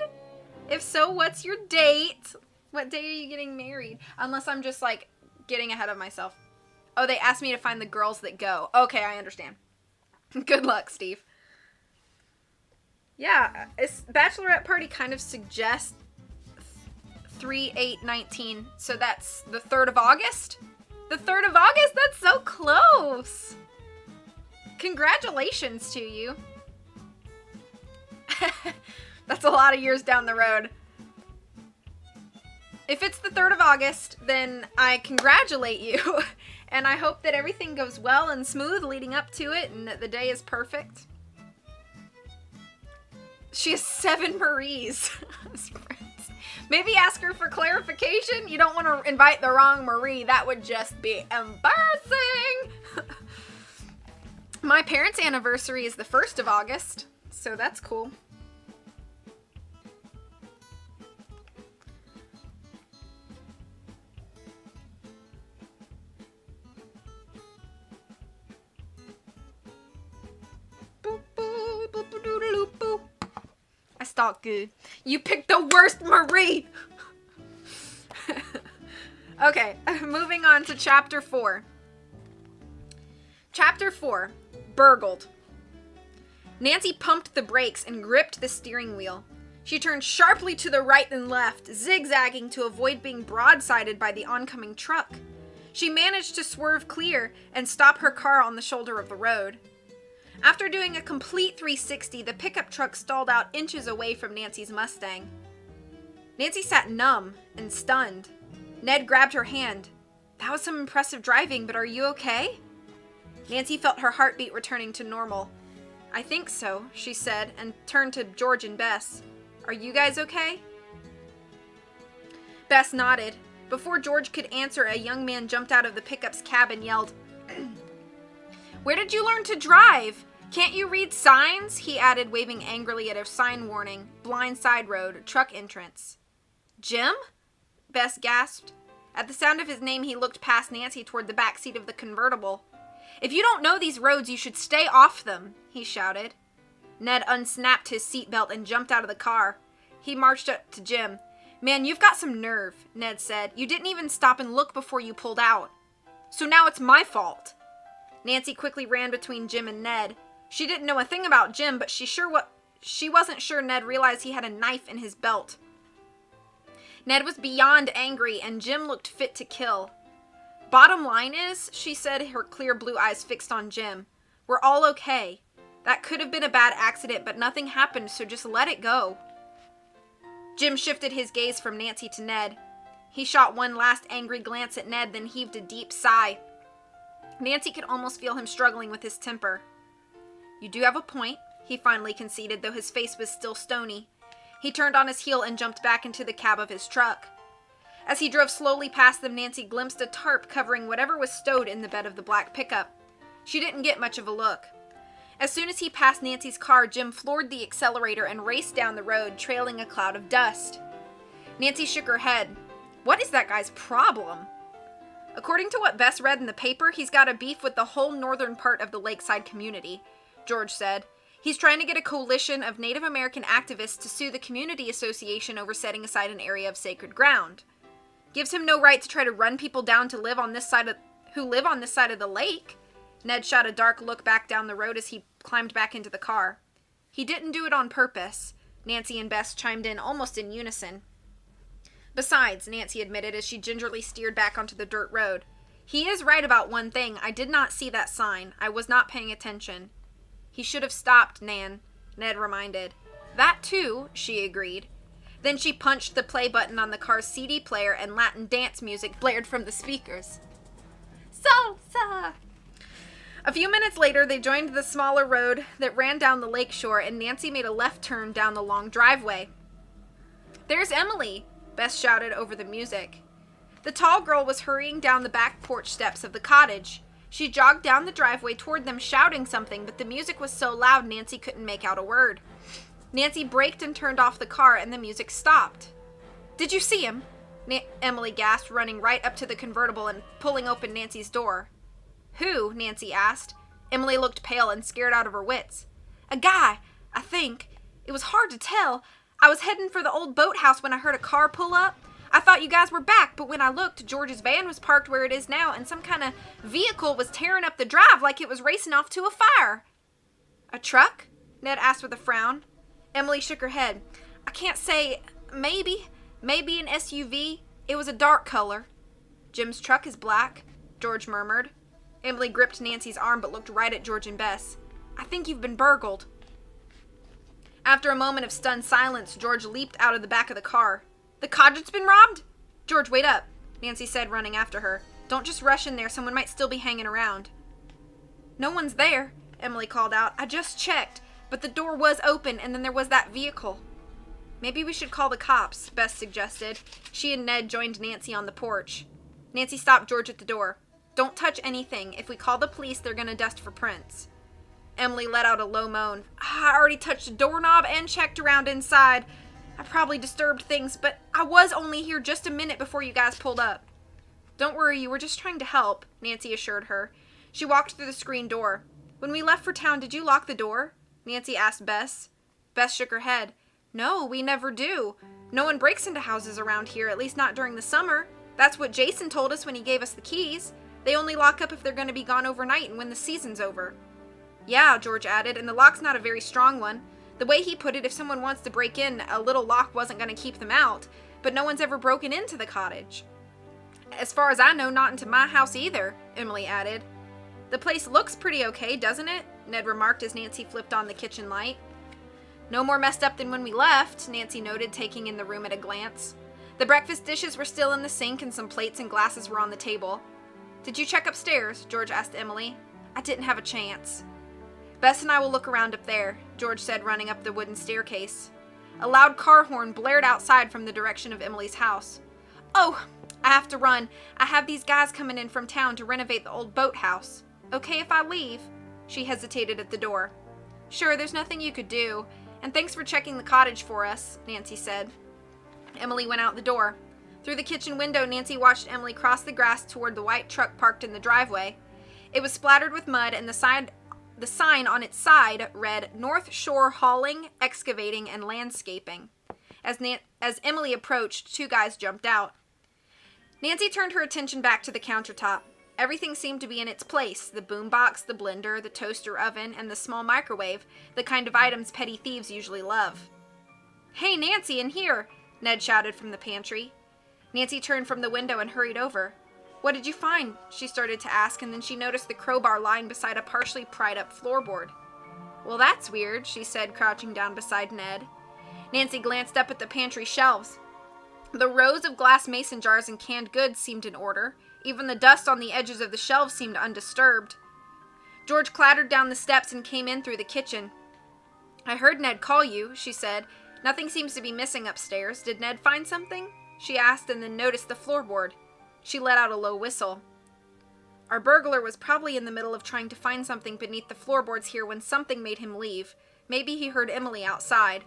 If so, what's your date? What day are you getting married? Unless I'm just, like, getting ahead of myself. Oh, they asked me to find the girls that go. Okay, I understand. Good luck, Steve. Yeah, bachelorette party kind of suggests 3/8/19. So that's the 3rd of August? The 3rd of August? That's so close. Congratulations to you. That's a lot of years down the road. If it's the 3rd of August, then I congratulate you. And I hope that everything goes well and smooth leading up to it and that the day is perfect. She has 7 Maries as friends. Maybe ask her for clarification. You don't want to invite the wrong Marie. That would just be embarrassing. My parents' anniversary is the 1st of August, so that's cool. I stalk good. You picked the worst Marie! Okay, moving on to Chapter 4. Chapter 4. Burgled. Nancy pumped the brakes and gripped the steering wheel. She turned sharply to the right and left, zigzagging to avoid being broadsided by the oncoming truck. She managed to swerve clear and stop her car on the shoulder of the road. After doing a complete 360, the pickup truck stalled out inches away from Nancy's Mustang. Nancy sat numb and stunned. Ned grabbed her hand. That was some impressive driving, but are you okay? Nancy felt her heartbeat returning to normal. I think so, she said, and turned to George and Bess. Are you guys okay? Bess nodded. Before George could answer, a young man jumped out of the pickup's cab and yelled, Where did you learn to drive? Can't you read signs? He added, waving angrily at a sign warning, blind side road, truck entrance. Jim? Bess gasped. At the sound of his name, he looked past Nancy toward the back seat of the convertible. If you don't know these roads, you should stay off them, he shouted. Ned unsnapped his seatbelt and jumped out of the car. He marched up to Jim. Man, you've got some nerve, Ned said. You didn't even stop and look before you pulled out. So now it's my fault. Nancy quickly ran between Jim and Ned. She didn't know a thing about Jim, but she wasn't sure Ned realized he had a knife in his belt. Ned was beyond angry, and Jim looked fit to kill. Bottom line is, she said, her clear blue eyes fixed on Jim, we're all okay. That could have been a bad accident, but nothing happened, so just let it go. Jim shifted his gaze from Nancy to Ned. He shot one last angry glance at Ned, then heaved a deep sigh. Nancy could almost feel him struggling with his temper. You do have a point, he finally conceded, though his face was still stony. He turned on his heel and jumped back into the cab of his truck. As he drove slowly past them, Nancy glimpsed a tarp covering whatever was stowed in the bed of the black pickup. She didn't get much of a look. As soon as he passed Nancy's car, Jim floored the accelerator and raced down the road, trailing a cloud of dust. Nancy shook her head. What is that guy's problem? According to what Bess read in the paper, he's got a beef with the whole northern part of the lakeside community, George said. He's trying to get a coalition of Native American activists to sue the community association over setting aside an area of sacred ground. Gives him no right to try to run people down to live on this side of the lake. Ned shot a dark look back down the road as he climbed back into the car. He didn't do it on purpose, Nancy and Bess chimed in almost in unison. Besides, Nancy admitted as she gingerly steered back onto the dirt road, he is right about one thing. I did not see that sign. I was not paying attention. He should have stopped, Nan, Ned reminded. That too, she agreed. Then she punched the play button on the car's CD player and Latin dance music blared from the speakers. Salsa! A few minutes later, they joined the smaller road that ran down the lake shore, and Nancy made a left turn down the long driveway. There's Emily, Bess shouted over the music. The tall girl was hurrying down the back porch steps of the cottage. She jogged down the driveway toward them, shouting something, but the music was so loud Nancy couldn't make out a word. Nancy braked and turned off the car, and the music stopped. Did you see him? Emily gasped, running right up to the convertible and pulling open Nancy's door. Who? Nancy asked. Emily looked pale and scared out of her wits. A guy, I think. It was hard to tell. I was heading for the old boathouse when I heard a car pull up. I thought you guys were back, but when I looked, George's van was parked where it is now, and some kind of vehicle was tearing up the drive like it was racing off to a fire. A truck? Ned asked with a frown. Emily shook her head. I can't say. Maybe an SUV. It was a dark color. Jim's truck is black, George murmured. Emily gripped Nancy's arm but looked right at George and Bess. I think you've been burgled. After a moment of stunned silence, George leaped out of the back of the car. The cottage's been robbed? George, wait up, Nancy said, running after her. Don't just rush in there. Someone might still be hanging around. No one's there, Emily called out. I just checked, but the door was open, and then there was that vehicle. Maybe we should call the cops, Bess suggested. She and Ned joined Nancy on the porch. Nancy stopped George at the door. Don't touch anything. If we call the police, they're going to dust for prints. Emily let out a low moan. I already touched the doorknob and checked around inside. I probably disturbed things, but I was only here just a minute before you guys pulled up. Don't worry, you were just trying to help, Nancy assured her. She walked through the screen door. When we left for town, did you lock the door? Nancy asked Bess. Bess shook her head. No, we never do. No one breaks into houses around here, at least not during the summer. That's what Jason told us when he gave us the keys. They only lock up if they're going to be gone overnight and when the season's over. Yeah, George added, and the lock's not a very strong one. The way he put it, if someone wants to break in, a little lock wasn't going to keep them out, but no one's ever broken into the cottage. As far as I know, not into my house either, Emily added. The place looks pretty okay, doesn't it? Ned remarked as Nancy flipped on the kitchen light. No more messed up than when we left, Nancy noted, taking in the room at a glance. The breakfast dishes were still in the sink and some plates and glasses were on the table. Did you check upstairs? George asked Emily. I didn't have a chance. Bess and I will look around up there, George said, running up the wooden staircase. A loud car horn blared outside from the direction of Emily's house. Oh, I have to run. I have these guys coming in from town to renovate the old boathouse. Okay if I leave? She hesitated at the door. Sure, there's nothing you could do. And thanks for checking the cottage for us, Nancy said. Emily went out the door. Through the kitchen window, Nancy watched Emily cross the grass toward the white truck parked in the driveway. It was splattered with mud, and the sign on its side read North Shore Hauling, Excavating, and Landscaping. As Emily approached, two guys jumped out. Nancy turned her attention back to the countertop. Everything seemed to be in its place, the boombox, the blender, the toaster oven, and the small microwave, the kind of items petty thieves usually love. Hey, Nancy, in here, Ned shouted from the pantry. Nancy turned from the window and hurried over. What did you find? She started to ask, and then she noticed the crowbar lying beside a partially pried up floorboard. Well, that's weird, she said, crouching down beside Ned. Nancy glanced up at the pantry shelves. The rows of glass mason jars and canned goods seemed in order. Even the dust on the edges of the shelves seemed undisturbed. George clattered down the steps and came in through the kitchen. I heard Ned call you, she said. Nothing seems to be missing upstairs. Did Ned find something? She asked, and then noticed the floorboard. She let out a low whistle. Our burglar was probably in the middle of trying to find something beneath the floorboards here when something made him leave. Maybe he heard Emily outside.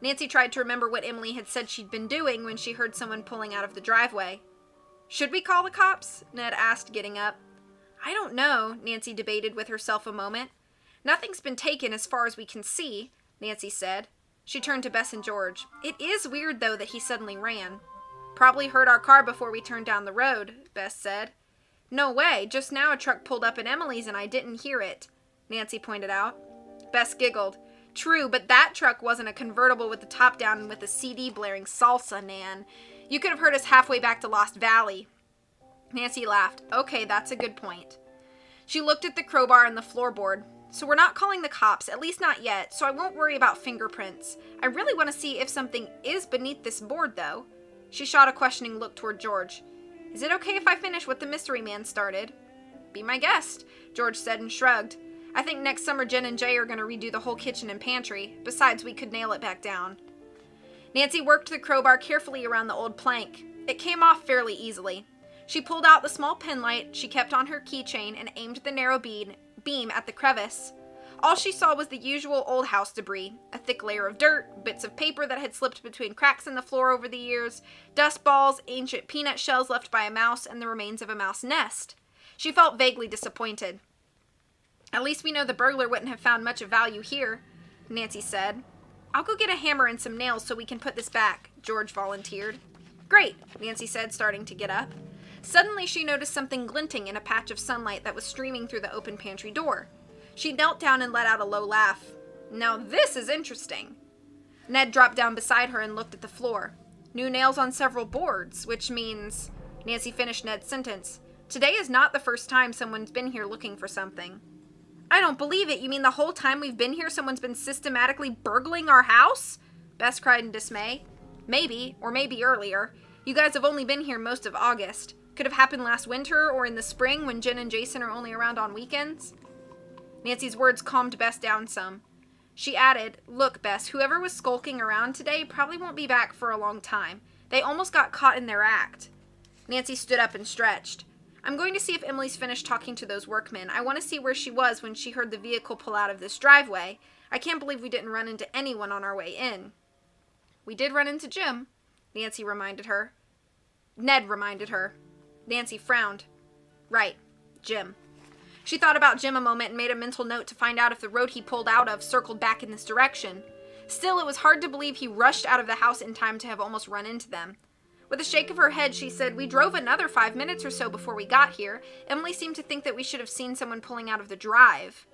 Nancy tried to remember what Emily had said she'd been doing when she heard someone pulling out of the driveway. Should we call the cops? Ned asked, getting up. I don't know, Nancy debated with herself a moment. Nothing's been taken as far as we can see, Nancy said. She turned to Bess and George. It is weird, though, that he suddenly ran. Probably heard our car before we turned down the road, Bess said. No way, just now a truck pulled up at Emily's and I didn't hear it, Nancy pointed out. Bess giggled. True, but that truck wasn't a convertible with the top down and with a CD blaring salsa, Nan. You could have heard us halfway back to Lost Valley. Nancy laughed. Okay, that's a good point. She looked at the crowbar and the floorboard. So we're not calling the cops, at least not yet, so I won't worry about fingerprints. I really want to see if something is beneath this board, though. She shot a questioning look toward George. Is it okay if I finish what the mystery man started? Be my guest, George said and shrugged. I think next summer Jen and Jay are going to redo the whole kitchen and pantry. Besides, we could nail it back down. Nancy worked the crowbar carefully around the old plank. It came off fairly easily. She pulled out the small penlight she kept on her keychain and aimed the narrow beam at the crevice. All she saw was the usual old house debris, a thick layer of dirt, bits of paper that had slipped between cracks in the floor over the years, dust balls, ancient peanut shells left by a mouse, and the remains of a mouse nest. She felt vaguely disappointed. At least we know the burglar wouldn't have found much of value here, Nancy said. I'll go get a hammer and some nails so we can put this back, George volunteered. Great, Nancy said, starting to get up. Suddenly she noticed something glinting in a patch of sunlight that was streaming through the open pantry door. She knelt down and let out a low laugh. Now this is interesting. Ned dropped down beside her and looked at the floor. New nails on several boards, which means... Nancy finished Ned's sentence. Today is not the first time someone's been here looking for something. I don't believe it. You mean the whole time we've been here someone's been systematically burgling our house? Bess cried in dismay. Maybe, or maybe earlier. You guys have only been here most of August. Could have happened last winter or in the spring when Jen and Jason are only around on weekends. Nancy's words calmed Bess down some. She added, Look, Bess, whoever was skulking around today probably won't be back for a long time. They almost got caught in their act. Nancy stood up and stretched. I'm going to see if Emily's finished talking to those workmen. I want to see where she was when she heard the vehicle pull out of this driveway. I can't believe we didn't run into anyone on our way in. We did run into Jim, Nancy reminded her. Ned reminded her. Nancy frowned. Right, Jim. She thought about Jim a moment and made a mental note to find out if the road he pulled out of circled back in this direction. Still, it was hard to believe he rushed out of the house in time to have almost run into them. With a shake of her head, she said, We drove another 5 minutes or so before we got here. Emily seemed to think that we should have seen someone pulling out of the drive.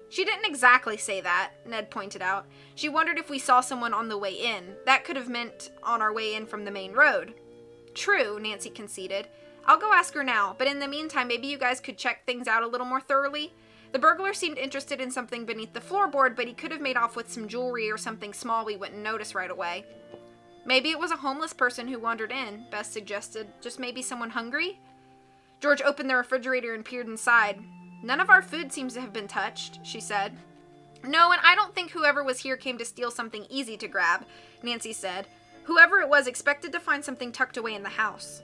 She didn't exactly say that, Ned pointed out. She wondered if we saw someone on the way in. That could have meant on our way in from the main road. True, Nancy conceded. I'll go ask her now, but in the meantime, maybe you guys could check things out a little more thoroughly. The burglar seemed interested in something beneath the floorboard, but he could have made off with some jewelry or something small we wouldn't notice right away. Maybe it was a homeless person who wandered in, Bess suggested. Just maybe someone hungry? George opened the refrigerator and peered inside. None of our food seems to have been touched, she said. No, and I don't think whoever was here came to steal something easy to grab, Nancy said. Whoever it was expected to find something tucked away in the house.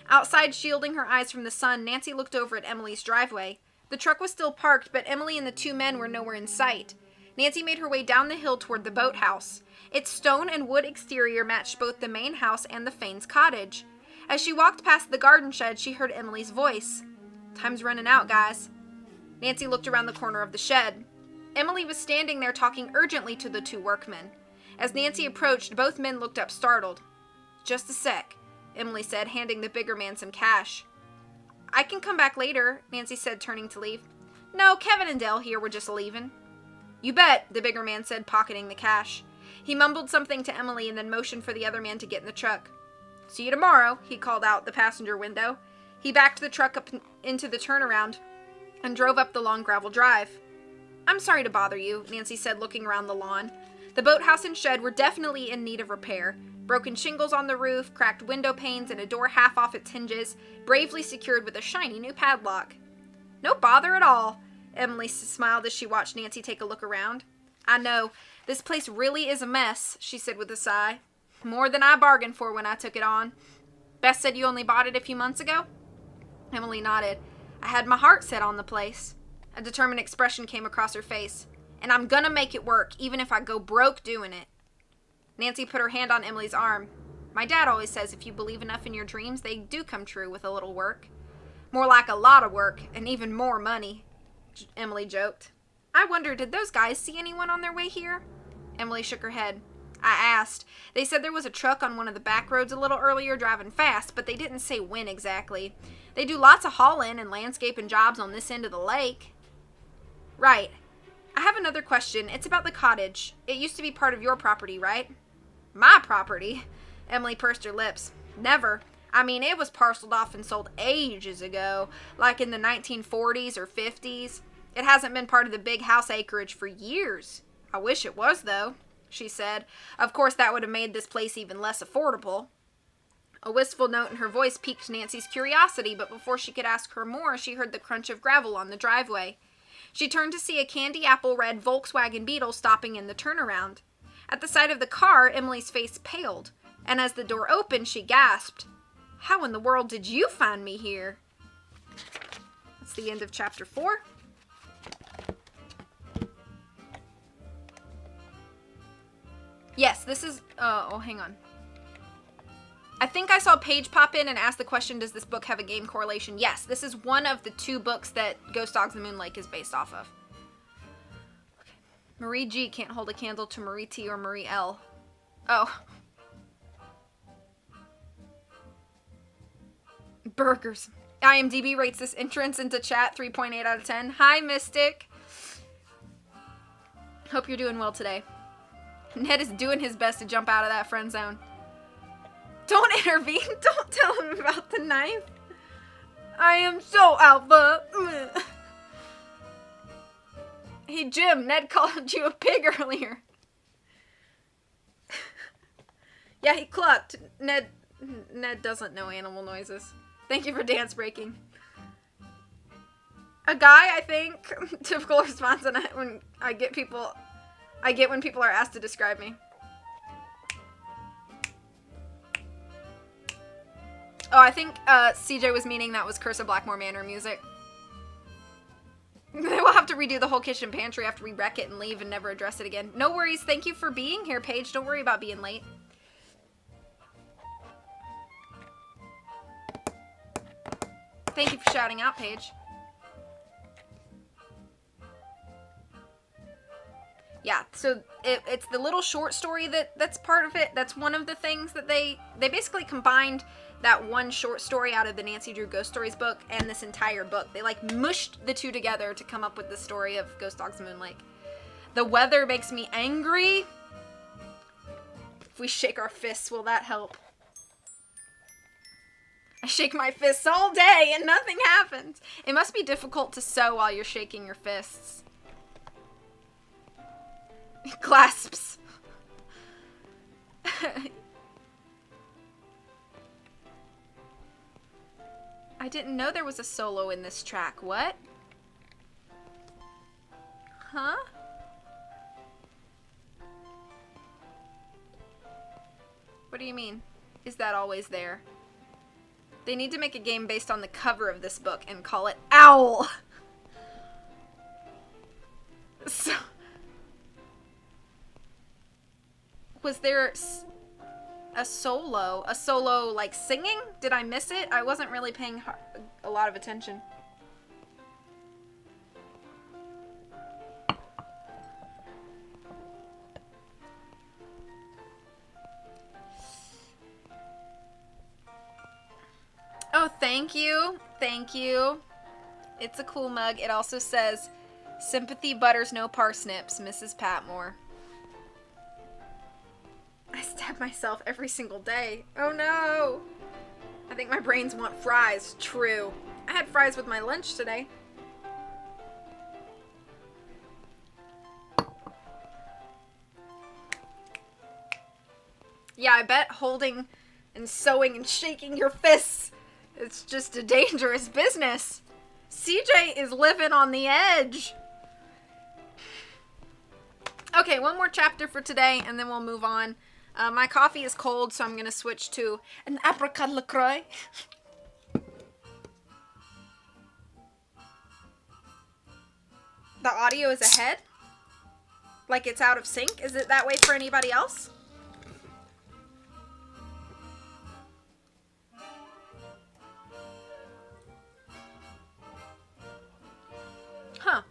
Outside, shielding her eyes from the sun, Nancy looked over at Emily's driveway. The truck was still parked, but Emily and the two men were nowhere in sight. Nancy made her way down the hill toward the boathouse. Its stone and wood exterior matched both the main house and the Fanes' cottage. As she walked past the garden shed, she heard Emily's voice. Time's running out, guys. Nancy looked around the corner of the shed. Emily was standing there talking urgently to the two workmen. As Nancy approached, both men looked up startled. Just a sec, Emily said, handing the bigger man some cash. I can come back later, Nancy said, turning to leave. No, Kevin and Dale here were just leaving. You bet, the bigger man said, pocketing the cash. He mumbled something to Emily and then motioned for the other man to get in the truck. See you tomorrow, he called out the passenger window. He backed the truck up into the turnaround and drove up the long gravel drive. I'm sorry to bother you, Nancy said, looking around the lawn. The boathouse and shed were definitely in need of repair. Broken shingles on the roof, cracked window panes, and a door half off its hinges, bravely secured with a shiny new padlock. No bother at all, Emily smiled as she watched Nancy take a look around. I know, this place really is a mess, she said with a sigh. More than I bargained for when I took it on. Bess said you only bought it a few months ago? Emily nodded. I had my heart set on the place. A determined expression came across her face. And I'm gonna make it work, even if I go broke doing it. Nancy put her hand on Emily's arm. My dad always says if you believe enough in your dreams, they do come true with a little work. More like a lot of work, and even more money, Emily joked. I wonder, did those guys see anyone on their way here? Emily shook her head. I asked. They said there was a truck on one of the back roads a little earlier driving fast, but they didn't say when exactly. They do lots of hauling and landscaping jobs on this end of the lake. Right. I have another question. It's about the cottage. It used to be part of your property, right? My property? Emily pursed her lips. Never. I mean, it was parceled off and sold ages ago, like in the 1940s or 50s. It hasn't been part of the big house acreage for years. I wish it was, though, she said. Of course, that would have made this place even less affordable. A wistful note in her voice piqued Nancy's curiosity, but before she could ask her more, she heard the crunch of gravel on the driveway. She turned to see a candy apple red Volkswagen Beetle stopping in the turnaround. At the sight of the car, Emily's face paled, and as the door opened, she gasped, "How in the world did you find me here?" That's the end of chapter 4. Yes, this is... Oh, hang on. I think I saw Paige pop in and ask the question, does this book have a game correlation? Yes, this is one of the 2 books that Ghost Dogs and Moonlight is based off of. Okay. Marie G can't hold a candle to Marie T or Marie L. Oh. Burgers. IMDb rates this entrance into chat 3.8 out of 10. Hi, Mystic. Hope you're doing well today. Ned is doing his best to jump out of that friend zone. Don't intervene. Don't tell him about the knife. I am so alpha. Hey, Jim, Ned called you a pig earlier. Yeah, he clucked. Ned doesn't know animal noises. Thank you for dance breaking. A guy, I think. Typical response when I get when people are asked to describe me. Oh, I think CJ was meaning that was Curse of Blackmore Manor music. We'll have to redo the whole kitchen pantry after we wreck it and leave and never address it again. No worries. Thank you for being here, Paige. Don't worry about being late. Thank you for shouting out, Paige. Yeah, so it's the little short story that's part of it. That's one of the things that they basically combined that one short story out of the Nancy Drew Ghost Stories book and this entire book. They like mushed the 2 together to come up with the story of Ghost Dogs and Moonlight. The weather makes me angry. If we shake our fists, will that help? I shake my fists all day and nothing happens. It must be difficult to sew while you're shaking your fists. Clasps. I didn't know there was a solo in this track. What? Huh? What do you mean? Is that always there? They need to make a game based on the cover of this book and call it Owl. So... Was there a solo like singing? Did I miss it? I wasn't really paying a lot of attention. Oh, thank you. Thank you. It's a cool mug. It also says, "Sympathy butters no parsnips, Mrs. Patmore." I stab myself every single day. Oh no! I think my brains want fries. True. I had fries with my lunch today. Yeah, I bet holding and sewing and shaking your fists, it's just a dangerous business. CJ is living on the edge. Okay, one more chapter for today, and then we'll move on. My coffee is cold, so I'm going to switch to an apricot LaCroix. The audio is ahead? Like it's out of sync? Is it that way for anybody else? Huh.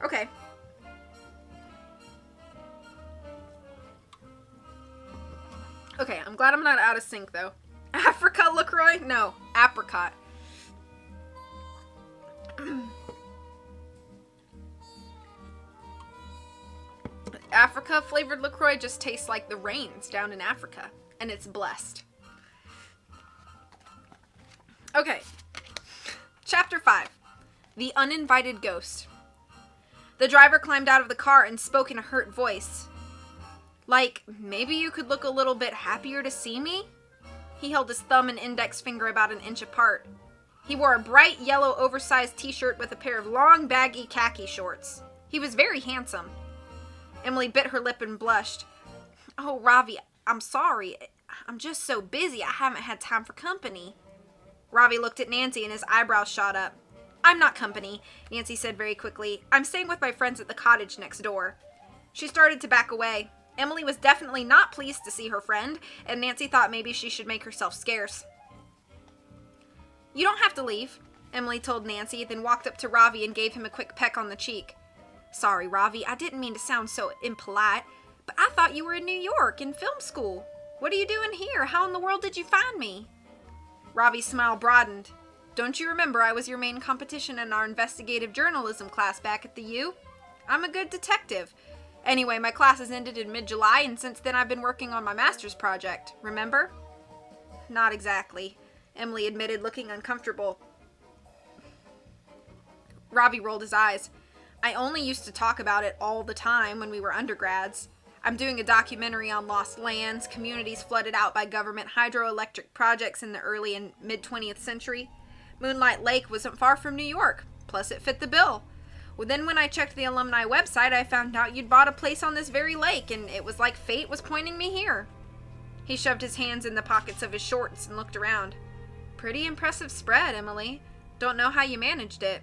Okay. Okay, I'm glad I'm not out of sync, though. Africa LaCroix? No, apricot. Africa flavored LaCroix just tastes like the rains down in Africa, and it's blessed. Okay, Chapter 5, The Uninvited Ghost. The driver climbed out of the car and spoke in a hurt voice. Like, maybe you could look a little bit happier to see me? He held his thumb and index finger about an inch apart. He wore a bright yellow oversized t-shirt with a pair of long baggy khaki shorts. He was very handsome. Emily bit her lip and blushed. Oh, Ravi, I'm sorry. I'm just so busy I haven't had time for company. Ravi looked at Nancy and his eyebrows shot up. I'm not company, Nancy said very quickly. I'm staying with my friends at the cottage next door. She started to back away. Emily was definitely not pleased to see her friend, and Nancy thought maybe she should make herself scarce. You don't have to leave, Emily told Nancy, then walked up to Ravi and gave him a quick peck on the cheek. Sorry, Ravi, I didn't mean to sound so impolite, but I thought you were in New York in film school. What are you doing here? How in the world did you find me? Ravi's smile broadened. Don't you remember I was your main competition in our investigative journalism class back at the U? I'm a good detective. Anyway, my classes ended in mid-July, and since then I've been working on my master's project. Remember? Not exactly, Emily admitted, looking uncomfortable. Ravi rolled his eyes. I only used to talk about it all the time when we were undergrads. I'm doing a documentary on lost lands, communities flooded out by government hydroelectric projects in the early and mid-20th century. Moonlight Lake wasn't far from New York, plus it fit the bill. Well, then when I checked the alumni website, I found out you'd bought a place on this very lake, and it was like fate was pointing me here. He shoved his hands in the pockets of his shorts and looked around. Pretty impressive spread, Emily. Don't know how you managed it.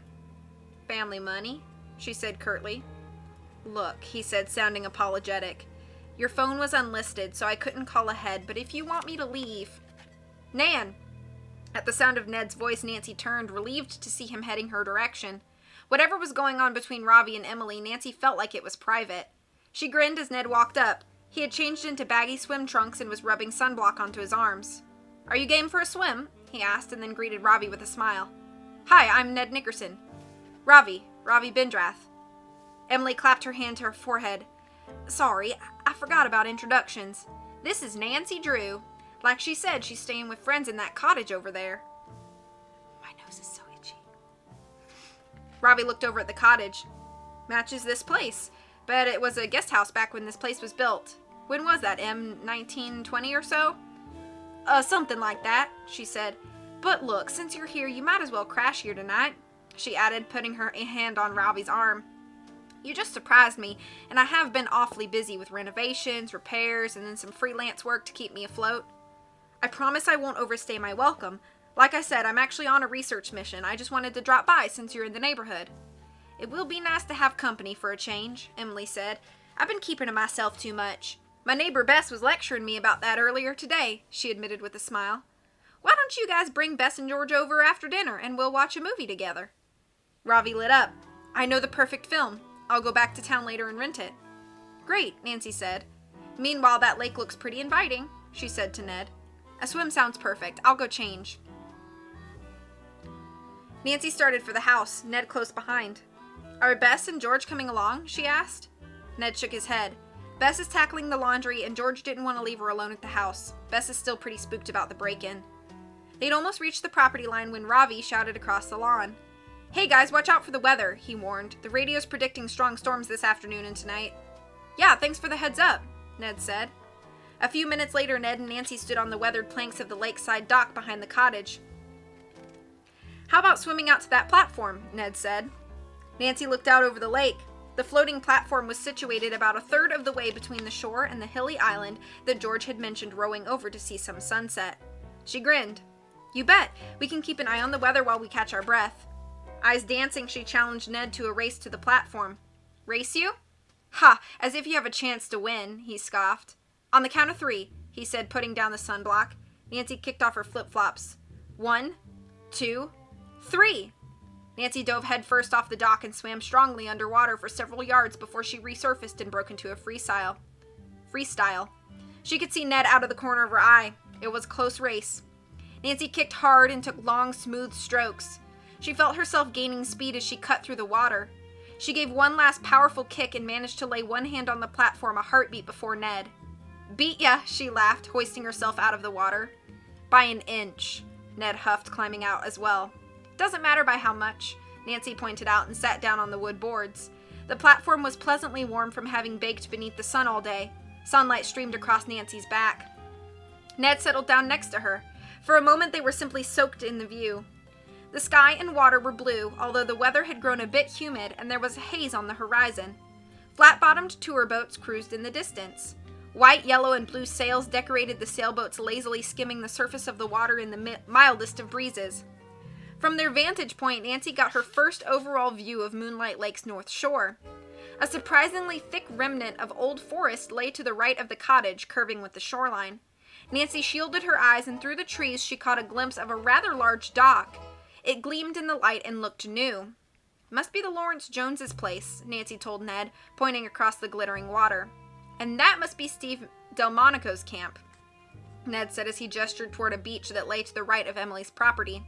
Family money, she said curtly. Look, he said, sounding apologetic. Your phone was unlisted, so I couldn't call ahead, but if you want me to leave... Nan! At the sound of Ned's voice, Nancy turned, relieved to see him heading her direction. Whatever was going on between Ravi and Emily, Nancy felt like it was private. She grinned as Ned walked up. He had changed into baggy swim trunks and was rubbing sunblock onto his arms. Are you game for a swim? He asked, and then greeted Ravi with a smile. Hi, I'm Ned Nickerson. Ravi Bindrath. Emily clapped her hand to her forehead. Sorry, I forgot about introductions. This is Nancy Drew. Like she said, she's staying with friends in that cottage over there. My nose is so itchy. Ravi looked over at the cottage. Matches this place. Bet it was a guest house back when this place was built. When was that, 1920 or so? Something like that, she said. But look, since you're here, you might as well crash here tonight, she added, putting her hand on Ravi's arm. You just surprised me, and I have been awfully busy with renovations, repairs, and then some freelance work to keep me afloat. I promise I won't overstay my welcome. Like I said, I'm actually on a research mission. I just wanted to drop by since you're in the neighborhood. It will be nice to have company for a change, Emily said. I've been keeping to myself too much. My neighbor Bess was lecturing me about that earlier today, she admitted with a smile. Why don't you guys bring Bess and George over after dinner, and we'll watch a movie together? Ravi lit up. I know the perfect film. I'll go back to town later and rent it. Great, Nancy said. Meanwhile, that lake looks pretty inviting, she said to Ned. A swim sounds perfect. I'll go change. Nancy started for the house, Ned close behind. Are Bess and George coming along? She asked. Ned shook his head. Bess is tackling the laundry, and George didn't want to leave her alone at the house. Bess is still pretty spooked about the break-in. They'd almost reached the property line when Ravi shouted across the lawn. Hey guys, watch out for the weather, he warned. The radio's predicting strong storms this afternoon and tonight. Yeah, thanks for the heads up, Ned said. A few minutes later, Ned and Nancy stood on the weathered planks of the lakeside dock behind the cottage. How about swimming out to that platform? Ned said. Nancy looked out over the lake. The floating platform was situated about a third of the way between the shore and the hilly island that George had mentioned rowing over to see some sunset. She grinned. You bet. We can keep an eye on the weather while we catch our breath. Eyes dancing, she challenged Ned to a race to the platform. Race you? Ha! As if you have a chance to win, he scoffed. On the count of 3, he said, putting down the sunblock. Nancy kicked off her flip-flops. 1, 2, 3! Nancy dove headfirst off the dock and swam strongly underwater for several yards before she resurfaced and broke into a freestyle. She could see Ned out of the corner of her eye. It was a close race. Nancy kicked hard and took long, smooth strokes. She felt herself gaining speed as she cut through the water. She gave one last powerful kick and managed to lay one hand on the platform a heartbeat before Ned. "Beat ya," she laughed, hoisting herself out of the water. "By an inch," Ned huffed, climbing out as well. "Doesn't matter by how much," Nancy pointed out and sat down on the wood boards. The platform was pleasantly warm from having baked beneath the sun all day. Sunlight streamed across Nancy's back. Ned settled down next to her. For a moment they were simply soaked in the view. The sky and water were blue, although the weather had grown a bit humid and there was a haze on the horizon. Flat-bottomed tour boats cruised in the distance. White, yellow, and blue sails decorated the sailboats, lazily skimming the surface of the water in the mildest of breezes. From their vantage point, Nancy got her first overall view of Moonlight Lake's north shore. A surprisingly thick remnant of old forest lay to the right of the cottage, curving with the shoreline. Nancy shielded her eyes, and through the trees she caught a glimpse of a rather large dock. It gleamed in the light and looked new. "Must be the Lawrence Joneses' place," Nancy told Ned, pointing across the glittering water. "And that must be Steve Delmonico's camp," Ned said as he gestured toward a beach that lay to the right of Emily's property.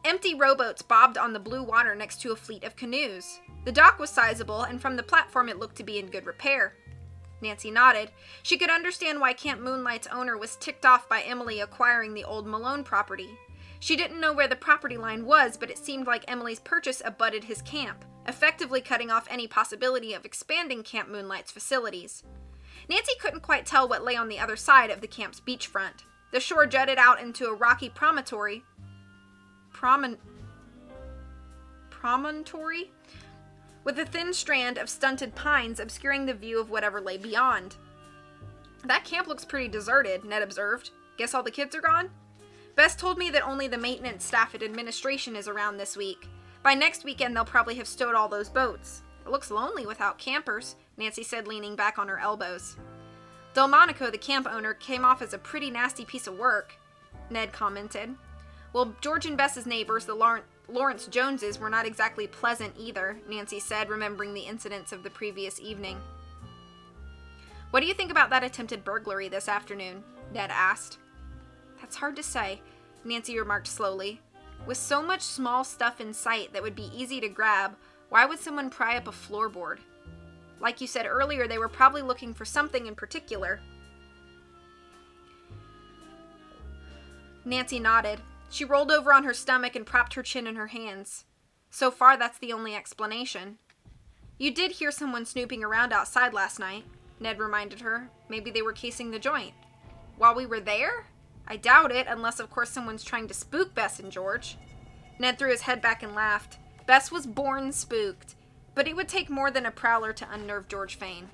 Empty rowboats bobbed on the blue water next to a fleet of canoes. The dock was sizable, and from the platform it looked to be in good repair. Nancy nodded. She could understand why Camp Moonlight's owner was ticked off by Emily acquiring the old Malone property. She didn't know where the property line was, but it seemed like Emily's purchase abutted his camp, effectively cutting off any possibility of expanding Camp Moonlight's facilities. Nancy couldn't quite tell what lay on the other side of the camp's beachfront. The shore jutted out into a rocky promontory with a thin strand of stunted pines obscuring the view of whatever lay beyond. "That camp looks pretty deserted," Ned observed. "Guess all the kids are gone?" "Bess told me that only the maintenance staff at administration is around this week. By next weekend they'll probably have stowed all those boats. It looks lonely without campers," Nancy said, leaning back on her elbows. "Delmonico, the camp owner, came off as a pretty nasty piece of work," Ned commented. "Well, George and Bess's neighbors, the Lawrence Joneses, were not exactly pleasant either," Nancy said, remembering the incidents of the previous evening. "What do you think about that attempted burglary this afternoon?" Ned asked. "That's hard to say," Nancy remarked slowly. "With so much small stuff in sight that would be easy to grab, why would someone pry up a floorboard? Like you said earlier, they were probably looking for something in particular." Nancy nodded. She rolled over on her stomach and propped her chin in her hands. "So far, that's the only explanation." "You did hear someone snooping around outside last night," Ned reminded her. "Maybe they were casing the joint." "While we were there? I doubt it, unless of course someone's trying to spook Bess and George." Ned threw his head back and laughed. Bess was born spooked, but it would take more than a prowler to unnerve George Fane.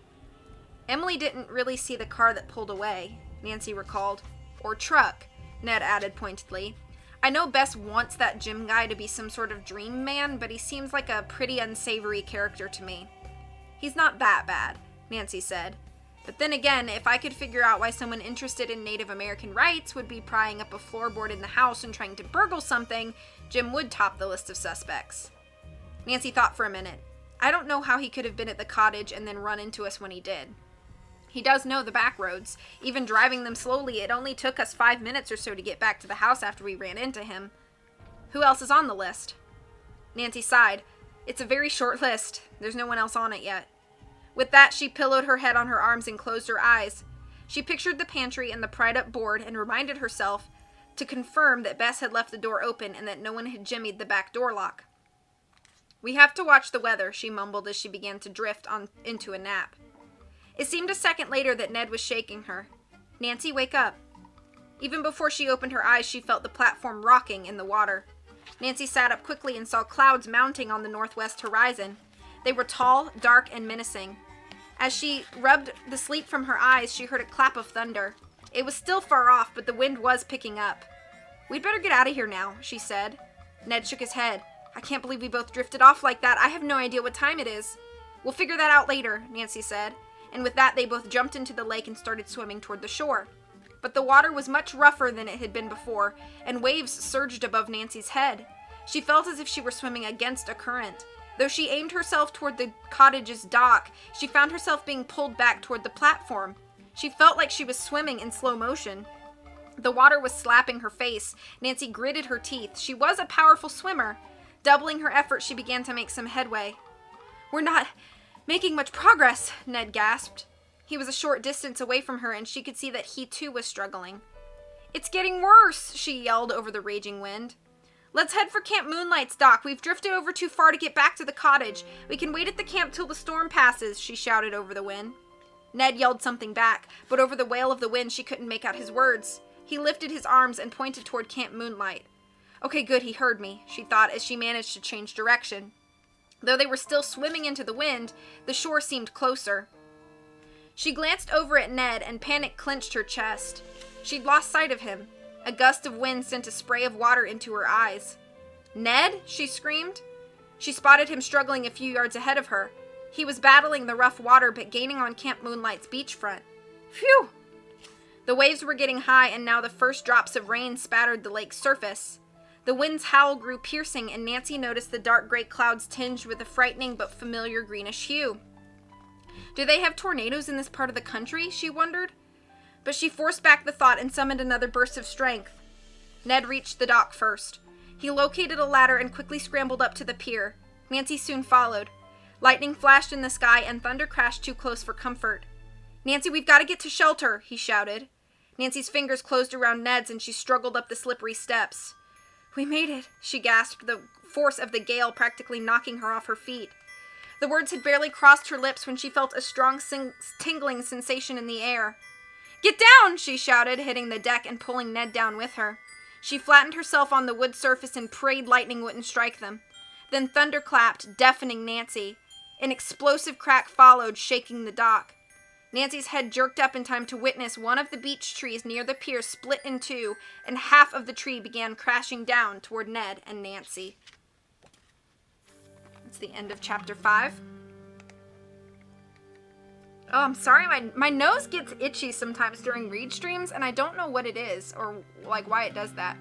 "Emily didn't really see the car that pulled away," Nancy recalled. "Or truck," Ned added pointedly. "I know Bess wants that Jim guy to be some sort of dream man, but he seems like a pretty unsavory character to me." "He's not that bad," Nancy said. "But then again, if I could figure out why someone interested in Native American rights would be prying up a floorboard in the house and trying to burgle something, Jim would top the list of suspects." Nancy thought for a minute. "I don't know how he could have been at the cottage and then run into us when he did. He does know the back roads. Even driving them slowly, it only took us 5 minutes or so to get back to the house after we ran into him." "Who else is on the list?" Nancy sighed. "It's a very short list. There's no one else on it yet." With that, she pillowed her head on her arms and closed her eyes. She pictured the pantry and the pried-up board and reminded herself to confirm that Bess had left the door open and that no one had jimmied the back door lock. "We have to watch the weather," she mumbled as she began to drift on into a nap. It seemed a second later that Ned was shaking her. "Nancy, wake up." Even before she opened her eyes, she felt the platform rocking in the water. Nancy sat up quickly and saw clouds mounting on the northwest horizon. They were tall, dark, and menacing. As she rubbed the sleep from her eyes, she heard a clap of thunder. It was still far off, but the wind was picking up. "We'd better get out of here now," she said. Ned shook his head. "I can't believe we both drifted off like that. I have no idea what time it is." "We'll figure that out later," Nancy said. And with that, they both jumped into the lake and started swimming toward the shore. But the water was much rougher than it had been before, and waves surged above Nancy's head. She felt as if she were swimming against a current. Though she aimed herself toward the cottage's dock, she found herself being pulled back toward the platform. She felt like she was swimming in slow motion. The water was slapping her face. Nancy gritted her teeth. She was a powerful swimmer. Doubling her effort, she began to make some headway. "We're not making much progress," Ned gasped. He was a short distance away from her, and she could see that he too was struggling. "It's getting worse," she yelled over the raging wind. "Let's head for Camp Moonlight's dock. We've drifted over too far to get back to the cottage. We can wait at the camp till the storm passes," she shouted over the wind. Ned yelled something back, but over the wail of the wind she couldn't make out his words. He lifted his arms and pointed toward Camp Moonlight. "Okay, good, he heard me," she thought as she managed to change direction. Though they were still swimming into the wind, the shore seemed closer. She glanced over at Ned, and panic clenched her chest. She'd lost sight of him. A gust of wind sent a spray of water into her eyes. "Ned?" she screamed. She spotted him struggling a few yards ahead of her. He was battling the rough water but gaining on Camp Moonlight's beachfront. Phew! The waves were getting high, and now the first drops of rain spattered the lake's surface. The wind's howl grew piercing, and Nancy noticed the dark gray clouds tinged with a frightening but familiar greenish hue. Do they have tornadoes in this part of the country? She wondered. But she forced back the thought and summoned another burst of strength. Ned reached the dock first. He located a ladder and quickly scrambled up to the pier. Nancy soon followed. Lightning flashed in the sky, and thunder crashed too close for comfort. "Nancy, we've got to get to shelter," he shouted. Nancy's fingers closed around Ned's, and she struggled up the slippery steps. "We made it," she gasped, the force of the gale practically knocking her off her feet. The words had barely crossed her lips when she felt a strong tingling sensation in the air. "Get down!" she shouted, hitting the deck and pulling Ned down with her. She flattened herself on the wood surface and prayed lightning wouldn't strike them. Then thunder clapped, deafening Nancy. An explosive crack followed, shaking the dock. Nancy's head jerked up in time to witness one of the beech trees near the pier split in two, and half of the tree began crashing down toward Ned and Nancy. That's the end of chapter 5. Oh, I'm sorry, my nose gets itchy sometimes during read streams, and I don't know what it is, or like why it does that.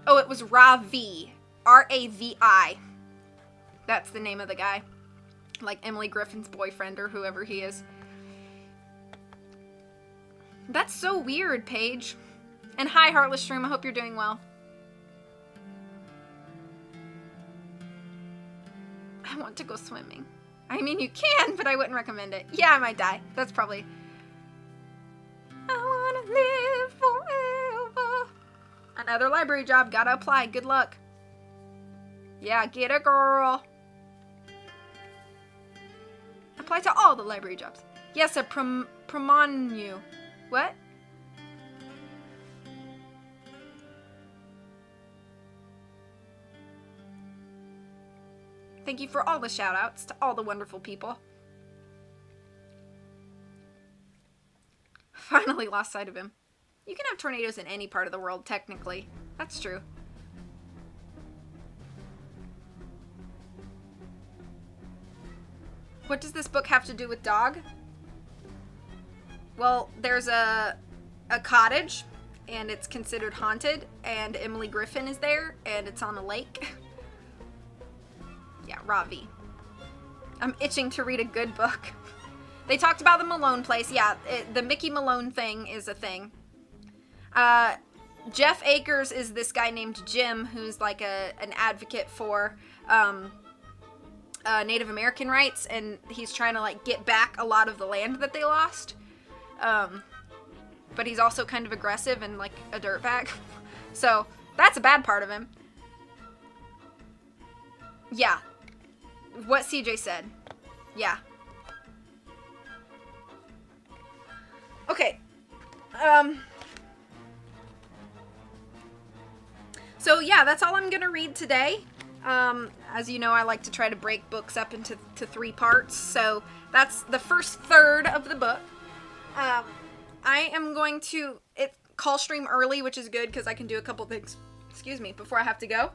Oh, it was Ravi. R-A-V-I. That's the name of the guy. Like Emily Griffin's boyfriend or whoever he is. That's so weird, Paige. And hi, Heartless Shroom. I hope you're doing well. I want to go swimming. I mean, you can, but I wouldn't recommend it. Yeah, I might die. That's probably... I want to live forever. Another library job. Gotta apply. Good luck. Yeah, get a girl. Apply to all the library jobs. Yes, a promonu. What? Thank you for all the shout-outs to all the wonderful people. Finally lost sight of him. You can have tornadoes in any part of the world, technically. That's true. What does this book have to do with dog? Well, there's a cottage, and it's considered haunted, and Emily Griffin is there, and it's on a lake. Yeah, Ravi. I'm itching to read a good book. They talked about the Malone place. Yeah, the Mickey Malone thing is a thing. Jeff Akers is this guy named Jim, who's like an advocate for Native American rights, and he's trying to like get back a lot of the land that they lost. But he's also kind of aggressive and like a dirtbag. So that's a bad part of him. Yeah. What CJ said. Yeah. Okay. So yeah, that's all I'm gonna read today. As you know, I like to try to break books up into 3 parts, so that's the first third of the book. I am going to call stream early, which is good because I can do a couple things, before I have to go.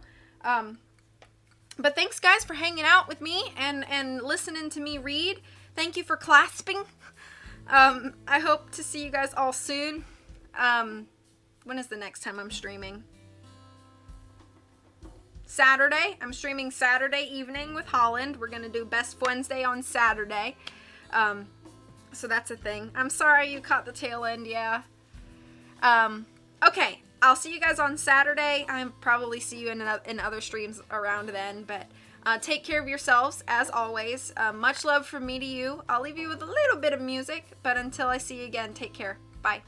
But thanks, guys, for hanging out with me and listening to me read. Thank you for clasping. I hope to see you guys all soon. When is the next time I'm streaming? Saturday. I'm streaming Saturday evening with Holland. We're going to do Best Wednesday on Saturday. So that's a thing. I'm sorry you caught the tail end, yeah. Okay, I'll see you guys on Saturday. I'll probably see you in other streams around then, but take care of yourselves, as always. Much love from me to you. I'll leave you with a little bit of music, but until I see you again, take care. Bye.